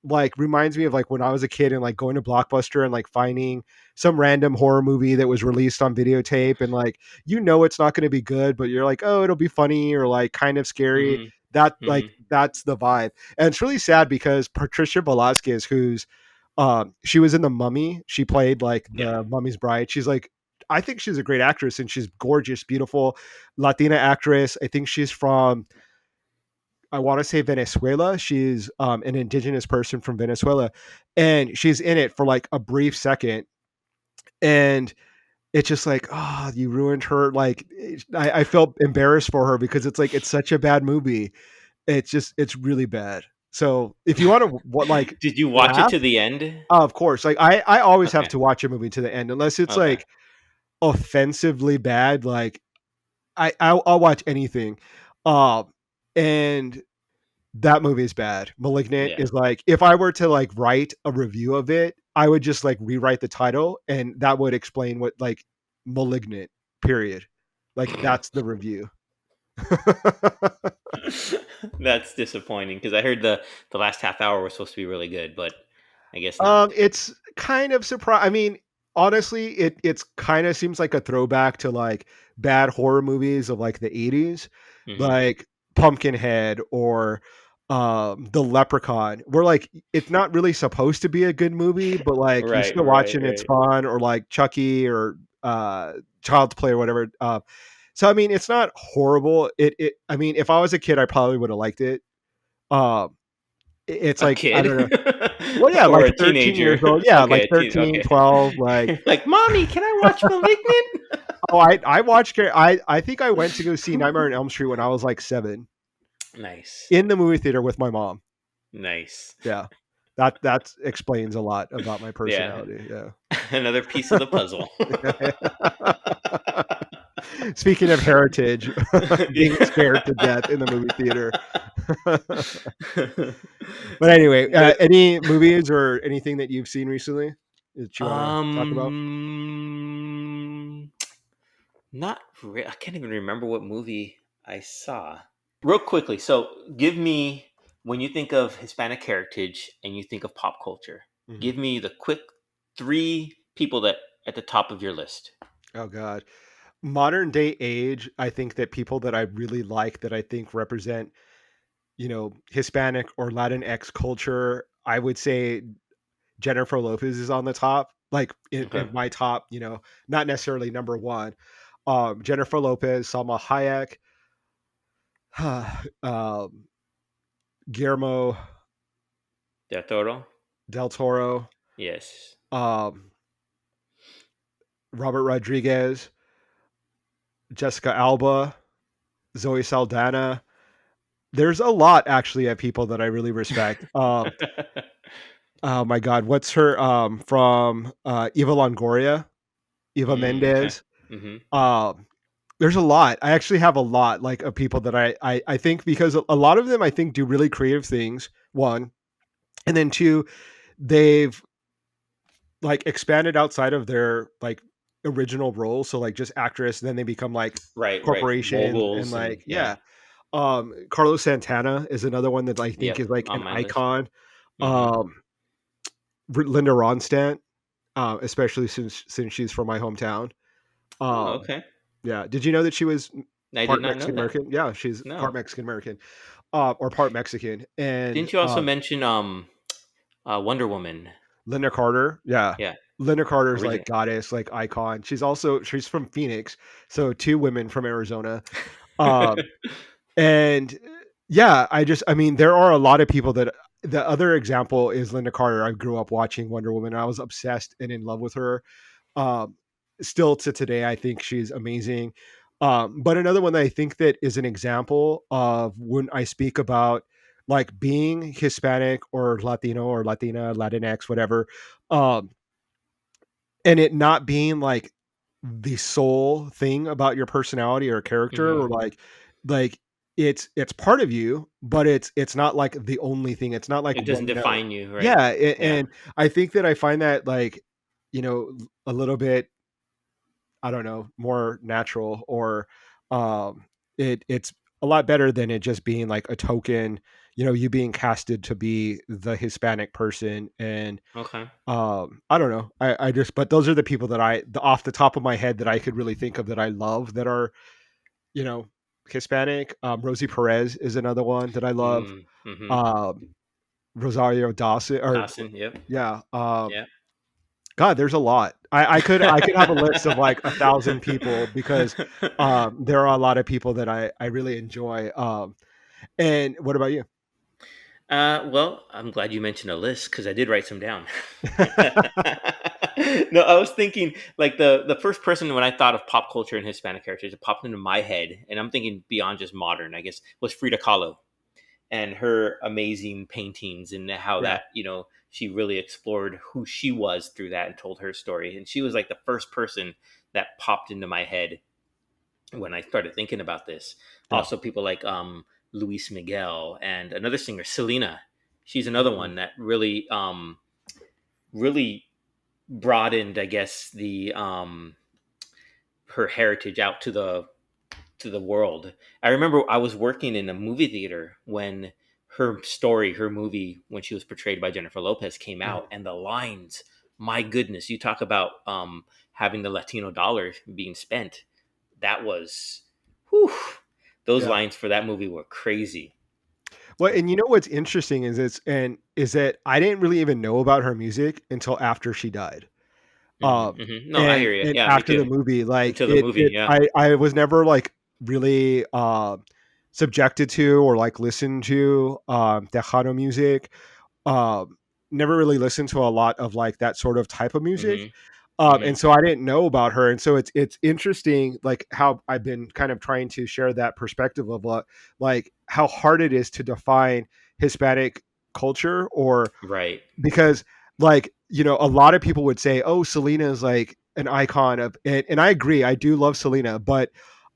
like reminds me of like when I was a kid and like going to Blockbuster and like finding some random horror movie that was released on videotape, and like it's not going to be good, but you're like, oh, it'll be funny or like kind of scary. Mm-hmm. That like Mm-hmm. that's the vibe. And it's really sad because Patricia Velasquez, who's she was in The Mummy, she played like Yeah. the Mummy's bride. She's like, I think she's a great actress, and she's gorgeous, beautiful Latina actress. I think she's from, I want to say, Venezuela. She's an indigenous person from Venezuela, and she's in it for like a brief second, and it's just like, oh, you ruined her. Like, I felt embarrassed for her because it's like it's such a bad movie. It's really bad. So if you want to what like Did you watch it laugh, to the end? of course, like I always have Okay. to watch a movie to the end unless it's Okay. like offensively bad. Like I'll watch anything, um, and that movie is bad. Malignant Yeah. is like, if I were to like write a review of it, I would just like rewrite the title, and that would explain what like Malignant, period. Like that's the review. That's disappointing because I heard the last half hour was supposed to be really good, but I guess not. It's kind of surprise. I mean, honestly, it's kind of seems like a throwback to like bad horror movies of like the 80s, Hmm. like Pumpkinhead or The Leprechaun. Where like it's not really supposed to be a good movie, but like you Right, still watch right, it and it's right. fun, or like Chucky or Child's Play or whatever. So I mean, it's not horrible. It I mean, if I was a kid, I probably would have liked it. Um, it's A like I kid don't know, well, yeah, or like a 13 years teenager? old. Yeah, Okay, like a teen. 13, Okay. 12. Like, Like, mommy, can I watch Malignant? oh, I watched I think I went to go see Nightmare on Elm Street when I was like 7 Nice, in the movie theater with my mom. nice. Yeah. That explains a lot about my Yeah, personality. Yeah. another piece of the puzzle. Speaking of heritage, being scared to death in the movie theater. But anyway, The any movies or anything that you've seen recently that you want to talk about? um, I can't even remember what movie I saw. Real quickly, so give me, when you think of Hispanic heritage and you think of pop culture, Mhm. give me the quick three people that at the top of your list. Oh God. Modern day age, I think that people that I really like that I think represent, Hispanic or Latinx culture, I would say Jennifer Lopez is on the top, like in Okay. my top, not necessarily number one. Jennifer Lopez, Salma Hayek, um, Guillermo Del Toro. del Toro, Yes. um, Robert Rodriguez, Jessica Alba, Zoe Saldana. There's a lot actually of people that I really respect. Oh my God, what's her from Eva Longoria, Eva Okay. Mendes. Hmm. Um, there's a lot. I actually have a lot like of people that I think because a lot of them I think do really creative things. One, and then two, they've like expanded outside of their like original roles. So like just actress, and then they become like Right, right. corporations and Moguls and like yeah. yeah. Carlos Santana is another one that I think Yep. is like On an my list. icon. Hmm. Um, Linda Ronstadt. especially since she's from my hometown. Oh, Um, okay. yeah. Did you know that she was I did part not know Mexican that. American? Yeah, she's part No. Mexican American, or part Mexican. And Didn't you also mention Wonder Woman? Linda Carter, yeah. Yeah, Linda Carter's like original. goddess, like icon. She's from Phoenix, so two women from Arizona. Um, and yeah, I mean, there are a lot of people that the other example is Linda Carter. I grew up watching Wonder Woman. And I was obsessed and in love with her. Um, Still to today, I think she's amazing. But another one that I think that is an example of when I speak about like being Hispanic or Latino or Latina, Latinx, whatever, um, and it not being like the sole thing about your personality or character, Hmm. or like it's part of you, but it's not like the only thing. It's not like It doesn't one note. define you, right? Yeah, Yeah. and I think that I find that like, a little bit, I don't know, more natural, or it's a lot better than it just being like a token, you being casted to be the Hispanic person. And Okay. I don't know. I just, but those are the people that off the top of my head, that I could really think of that I love, that are, you know, Hispanic. Rosie Perez is another one that I love. Mm-hmm. Um, Rosario Dawson, or Dawson. Yep. yeah. Yeah. God, there's a lot. I could have a list of like 1,000 people, because there are a lot of people that I really enjoy. And what about you? Well, I'm glad you mentioned a list because I did write some down. No, I was thinking like the first person when I thought of pop culture and Hispanic characters, it popped into my head, and I'm thinking beyond just modern, I guess, was Frida Kahlo and her amazing paintings and how Yeah, that she really explored who she was through that and told her story. And she was like the first person that popped into my head when I started thinking about this. yeah. Also, people like Luis Miguel and another singer, Selena. She's another Mhm. one that really broadened, I guess, the her heritage out to the world. I remember I was working in a movie theater when her movie, when she was portrayed by Jennifer Lopez, came Mhm. out, and the lines. My goodness, you talk about having the Latino dollar being spent. That was, whew, those Yeah. lines for that movie were crazy. Well, and you know what's interesting is that I didn't really even know about her music until after she died. Um, Mm-hmm. No, I and hear you. and Yeah, me after the too. movie, like Until the movie, yeah. I was never like really subjected to, or like listened to Tejano music. Um, Never really listened to a lot of like that sort of type of music. Mm-hmm. Mm-hmm. And so I didn't know about her, and so it's interesting, like how I've been kind of trying to share that perspective of what, like how hard it is to define Hispanic culture, or Right. because, like, a lot of people would say, oh, Selena is like an icon of, and I agree, I do love Selena, but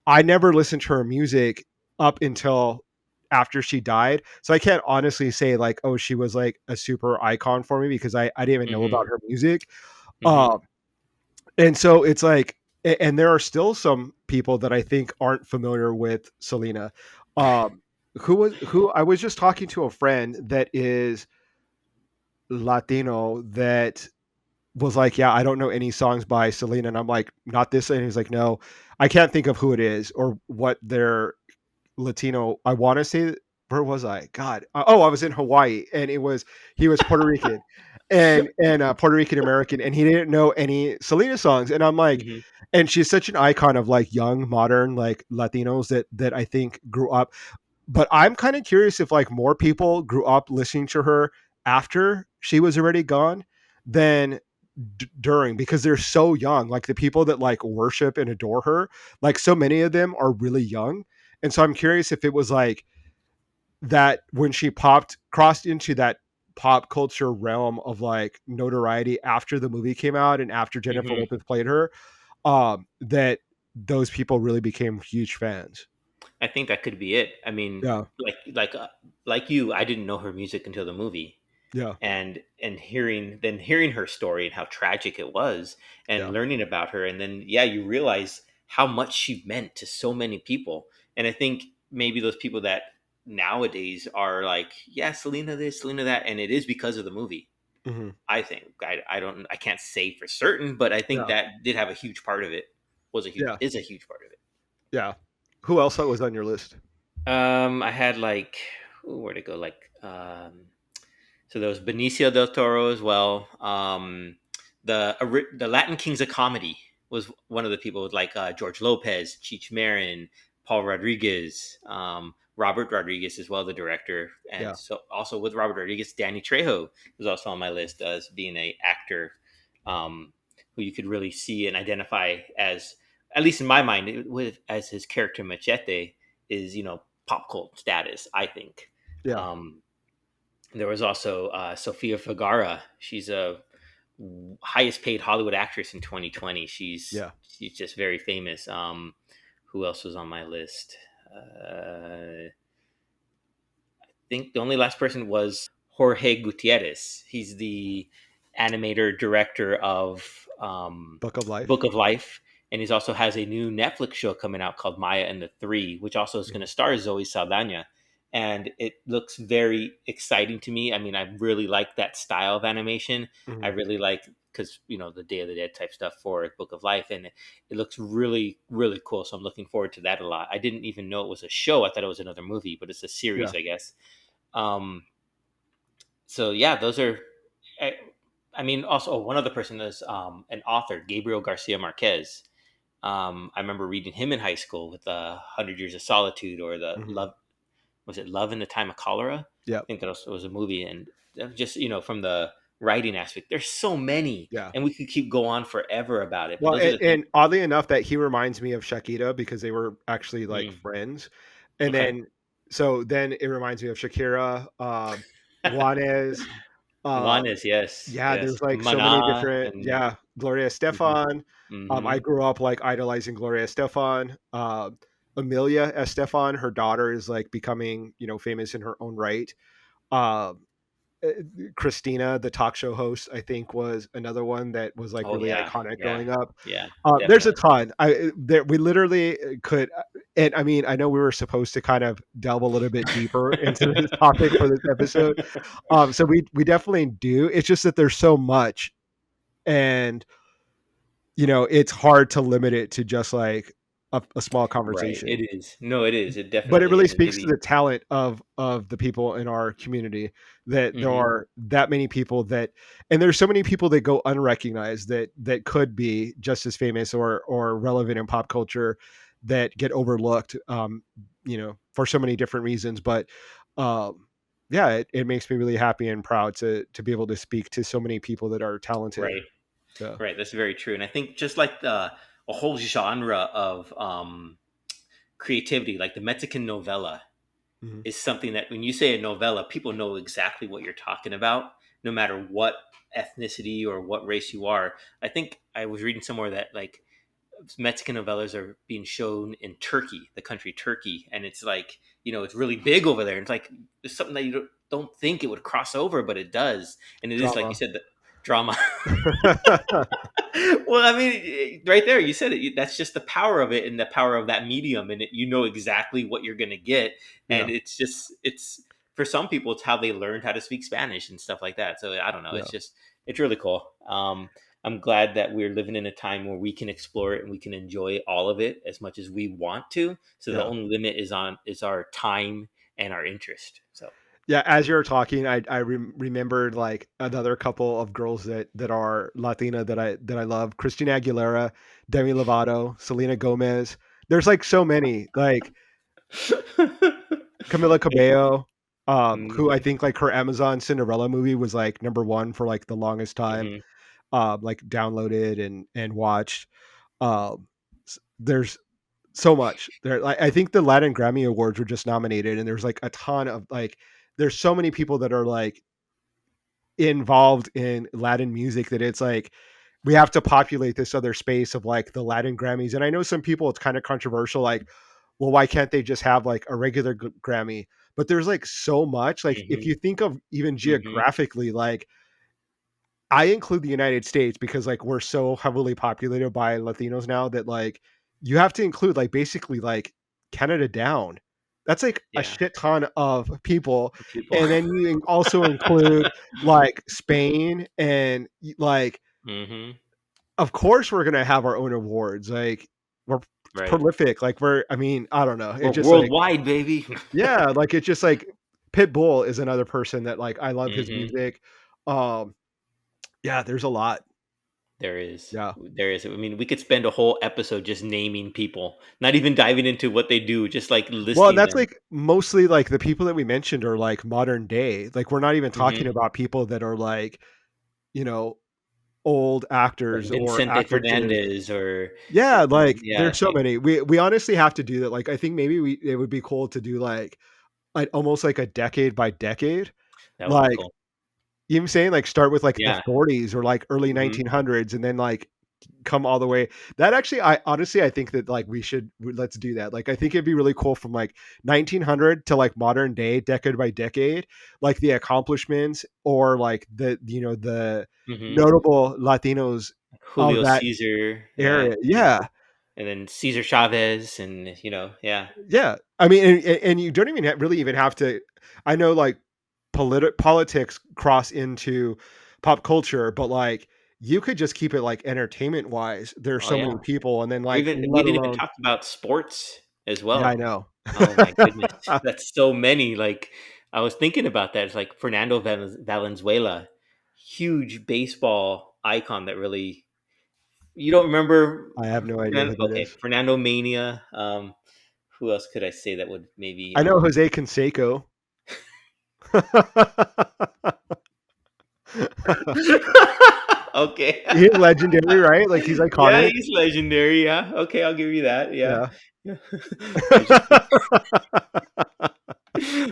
I never listened to her music up until after she died, so I can't honestly say like, oh, she was like a super icon for me, because I didn't even know Mm-hmm. about her music. Mm-hmm. um and so it's like, and there are still some people that I think aren't familiar with Selena. um who I was just talking to a friend that is Latino, that was like, yeah, I don't know any songs by Selena, and I'm like, not this, and he's like, no, I can't think of who it is or what their Latino. I want to say, where was I? God, oh, I was in Hawaii, and he was Puerto Rican, and Puerto Rican American, and he didn't know any Selena songs, and I'm like, Mm-hmm. and she's such an icon of like young modern like Latinos that I think grew up. But I'm kind of curious if like more people grew up listening to her after she was already gone than during, because they're so young, like the people that like worship and adore her, like so many of them are really young. And so I'm curious if it was like that when she popped crossed into that pop culture realm of like notoriety after the movie came out and after Jennifer Mm-hmm. Lopez played her, that those people really became huge fans. I think that could be it. I mean, Yeah, like you, I didn't know her music until the movie, yeah, and hearing her story and how tragic it was, and yeah. learning about her, and then yeah, you realize how much she meant to so many people. And I think maybe those people that nowadays are like, yeah, Selena this, Selena that, and it is because of the movie. Mhm. I think I can't say for certain, but I think Yeah. that did have a huge part of it. Yeah. Is a huge part of it. Yeah. Who else that was on your list? I had like, where'd it go? Like, so there was Benicio del Toro as well. The Latin Kings of Comedy was one of the people with like George Lopez, Cheech Marin, Paul Rodriguez, Robert Rodriguez as well, the director, and Yeah. so also with Robert Rodriguez, Danny Trejo was also on my list as being a actor who you could really see and identify as, at least in my mind, with as his character Machete is, pop cult status. I think. Yeah. Um, there was also Sofia Vergara. She's a highest paid Hollywood actress in 2020. Yeah. She's just very famous. Who else was on my list? I think the only last person was Jorge Gutierrez. He's the animator director of Book of Life. Book of Life, and he also has a new Netflix show coming out called Maya and the Three, which also is going Mhm. to star Zoe Saldana. And it looks very exciting to me. I mean, I really like that style of animation. I Mhm. really like, because the Day of the Dead type stuff for Book of Life, and it looks really really cool. So I'm looking forward to that a lot. I didn't even know it was a show. I thought it was another movie, but it's a Yeah. series, I guess. Um, so yeah, those are. I, I mean, also one other person is an author, Gabriel Garcia Marquez. I remember reading him in high school with the Hundred Years of Solitude, or the Mhm. Love. Was it Love in the Time of Cholera? Yeah. I think that was a movie, and just from the writing aspect, there's so many, Yeah. and we could keep go on forever about it. But Well, those are the things. and oddly enough, that he reminds me of Shakira because they were actually like Mm, friends, and okay, then it reminds me of Shakira, Juanes. one Um, is yes, yeah, yes, there's like so many Mana, different. and Yeah, Gloria hmm Estefan. I hmm grew up like idolizing Gloria Estefan. Amelia Estefan, her daughter is like becoming famous in her own right. Um, uh, Christina, the talk show host, I think was another one that was like oh really yeah, iconic yeah, growing up. yeah, There's a definitely. ton. We literally could, and I mean, I know we were supposed to kind of delve a little bit deeper into this topic for this episode. So we definitely do. It's just that there's so much, and it's hard to limit it to just like a small Right, conversation. it is. No, it is. It But it definitely really is, and speaks to maybe. the talent of the people in our community, that there hmm are that many people that, and there's so many people that go unrecognized that could be just as famous or relevant in pop culture, that get overlooked, for so many different reasons. But um yeah, it makes me really happy and proud to be able to speak to so many people that are talented. Right, So right. That's very true, and I think just like a whole genre of creativity, like the Mexican novella, mhm. is something that when you say a novella, people know exactly what you're talking about, no matter what ethnicity or what race you are. I think I was reading somewhere that like Mexican novellas are being shown in Turkey, the country Turkey, and it's like it's really big over there. It's like it's something that you don't think it would cross over, but it does, and it is like you Drama. said, the drama. Well, I mean, right there, you said it. That's just the power of it and the power of that medium, and you know exactly what you're going to get. Yeah. And it's for some people, it's how they learned how to speak Spanish and stuff like that. So I don't know. Yeah. It's really cool. I'm glad that we're living in a time where we can explore it and we can enjoy all of it as much as we want to. So the Yeah. only limit is our time and our interest. So. Yeah, as you were talking, I remembered like another couple of girls that are Latina that I love: Christina Aguilera, Demi Lovato, Selena Gomez. There's like so many, like Camila Cabello, who I hmm think like her Amazon Cinderella movie was like number one for like the longest time, hmm like downloaded and watched. There's so much there. Like, I think the Latin Grammy Awards were just nominated, and there's like a ton of like. There's so many people that are like involved in Latin music that it's like we have to populate this other space of like the Latin Grammys. And I know some people it's kind of controversial, like, well, why can't they just have like a regular Grammy? But there's like so much. Like if hmm you think of even hmm geographically, like I include the United States because like we're so heavily populated by Latinos now that like you have to include like basically like Canada down. That's like a Yeah. shit ton of people, People. and then you also include, like, Spain and, like, Hmm. of course, we're gonna have our own awards, like, we're Right. prolific, like, I mean, I don't know, We're it's just like worldwide, baby. yeah, like, it's just like Pitbull is another person that, like, I love his Hmm. music, um, yeah, there's a lot, There is. yeah. There is. I mean, we could spend a whole episode just naming people, not even diving into what they do, just like Well, and listing that's, them. like, mostly, like, the people that we mentioned are, like, modern day, like, we're not even talking Hmm. about people that are, like, you know, old Like actors or Vincente actresses. Fernandez or, Yeah, like, yeah, there's so many. We honestly have to do that, like, I think maybe it would be cool to do, like, almost like a decade by decade, that would be like, cool. you know what I'm saying? Like, start with, like, the Yeah. 40s or, like, early Hmm. 1900s and then, like, come all the way. That actually I honestly, I think that, like, let's do that. Like, I think it'd be really cool from, like, 1900 to, like, modern day, decade by decade, like, the accomplishments or, like, the Hmm. notable Latinos of Julio that Caesar. Yeah. area. Yeah. And then Cesar Chavez and, yeah. Yeah. I mean, and you don't even really even have to. I know, like, politics cross into pop culture, but, like, you could just keep it, like, entertainment wise. There's Oh so yeah. many people, and then, Or like, even we let didn't even alone talk about sports as yeah, I well. know. Oh my goodness. That's so many. Like I was thinking about that. It's like Fernando Valenzuela, huge baseball icon that really you don't remember I have no idea Fernando, who that okay, is. Fernando Mania. Who else could I say that would maybe I know Jose Canseco. okay. He's legendary, right? Like, he's Yeah, iconic. he's legendary. Yeah. Okay, I'll give you that. Yeah. Yeah. Yeah. I just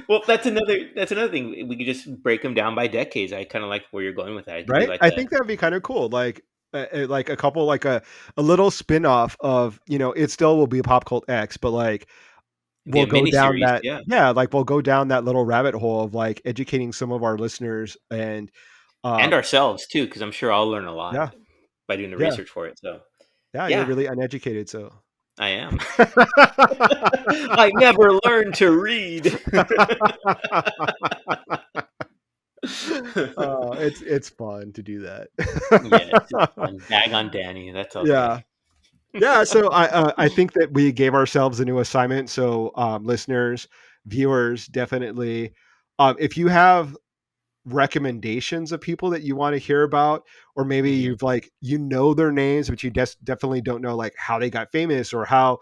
well, that's another thing. We could just break them down by decades. I kind of like where you're going with that. I could do Right? like I a think that'd be kinda cool, like a couple a little spin-off of, it still will be Pop Cult X, but, like, it'd be a mini series. Yeah, we'll go down that little rabbit hole of, like, educating some of our listeners and, and uh ourselves too, because I'm sure I'll learn a lot yeah, by doing the yeah, research for it. So yeah, you're yeah, really uneducated, so I am. I never learned to read. it's fun to do that. Yeah, it's just fun. Bag on Danny. That's okay. Yeah. Yeah, so I think that we gave ourselves a new assignment, so, listeners, viewers, definitely, if you have recommendations of people that you wanna hear about, or maybe Hmm. you've, like, their names, but you definitely don't know, like, how they got famous or how,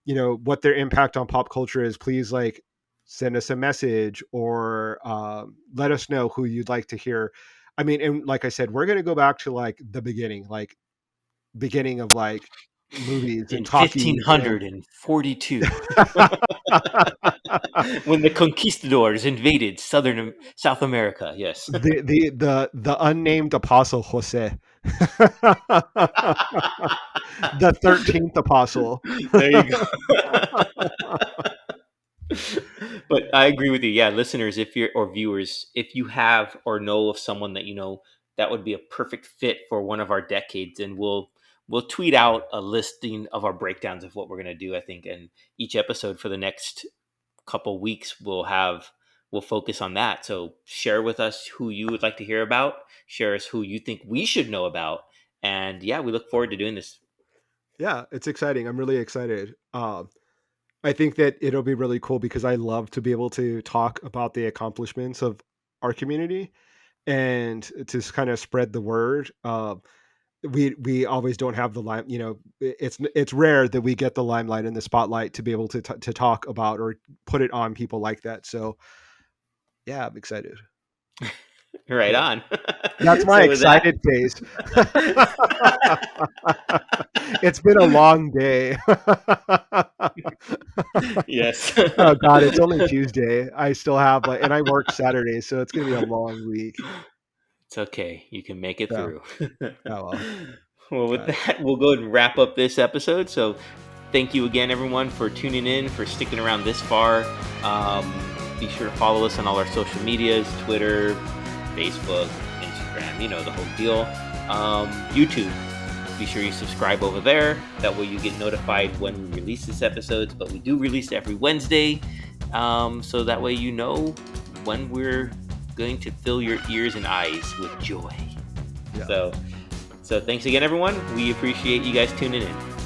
what their impact on pop culture is, please, like, send us a message or, let us know who you'd like to hear. I mean, and like I said, we're gonna go back to, like, the beginning, like, beginning of, like, movies In and talkies and 1542, when the conquistadors invaded South America. Yes. the unnamed apostle Jose. The 13th apostle. There you go. But I agree with you. Yeah, listeners, if you're or viewers, if you have or know of someone that you know that would be a perfect fit for one of our decades, and we'll tweet out a listing of our breakdowns of what we're gonna do. I think, and each episode for the next couple weeks we'll focus on that. So share with us who you would like to hear about. Share us who you think we should know about. And yeah, we look forward to doing this. Yeah, it's exciting. I'm really excited. I think that it'll be really cool because I love to be able to talk about the accomplishments of our community and to kind of spread the word. We always don't have the lime. It's rare that we get the limelight and the spotlight to be able to talk about or put it on people like that. So yeah, I'm excited. Right Yeah, on. that's my So with that, excited face. It's been a long day. yes. Oh god, it's only Tuesday. I still have and I work Saturdays, so it's gonna be a long week. It's okay. You can make it So, through. oh well. Well, with God. that, we'll go ahead and wrap up this episode. So, thank you again, everyone, for tuning in, for sticking around this far. Be sure to follow us on all our social medias: Twitter, Facebook, Instagram, the whole deal. YouTube. Be sure you subscribe over there. That way you get notified when we release this episodes. But we do release every Wednesday. so that way you know when we're going to fill your ears and eyes with joy. Yeah. So thanks again, everyone. We appreciate you guys tuning in.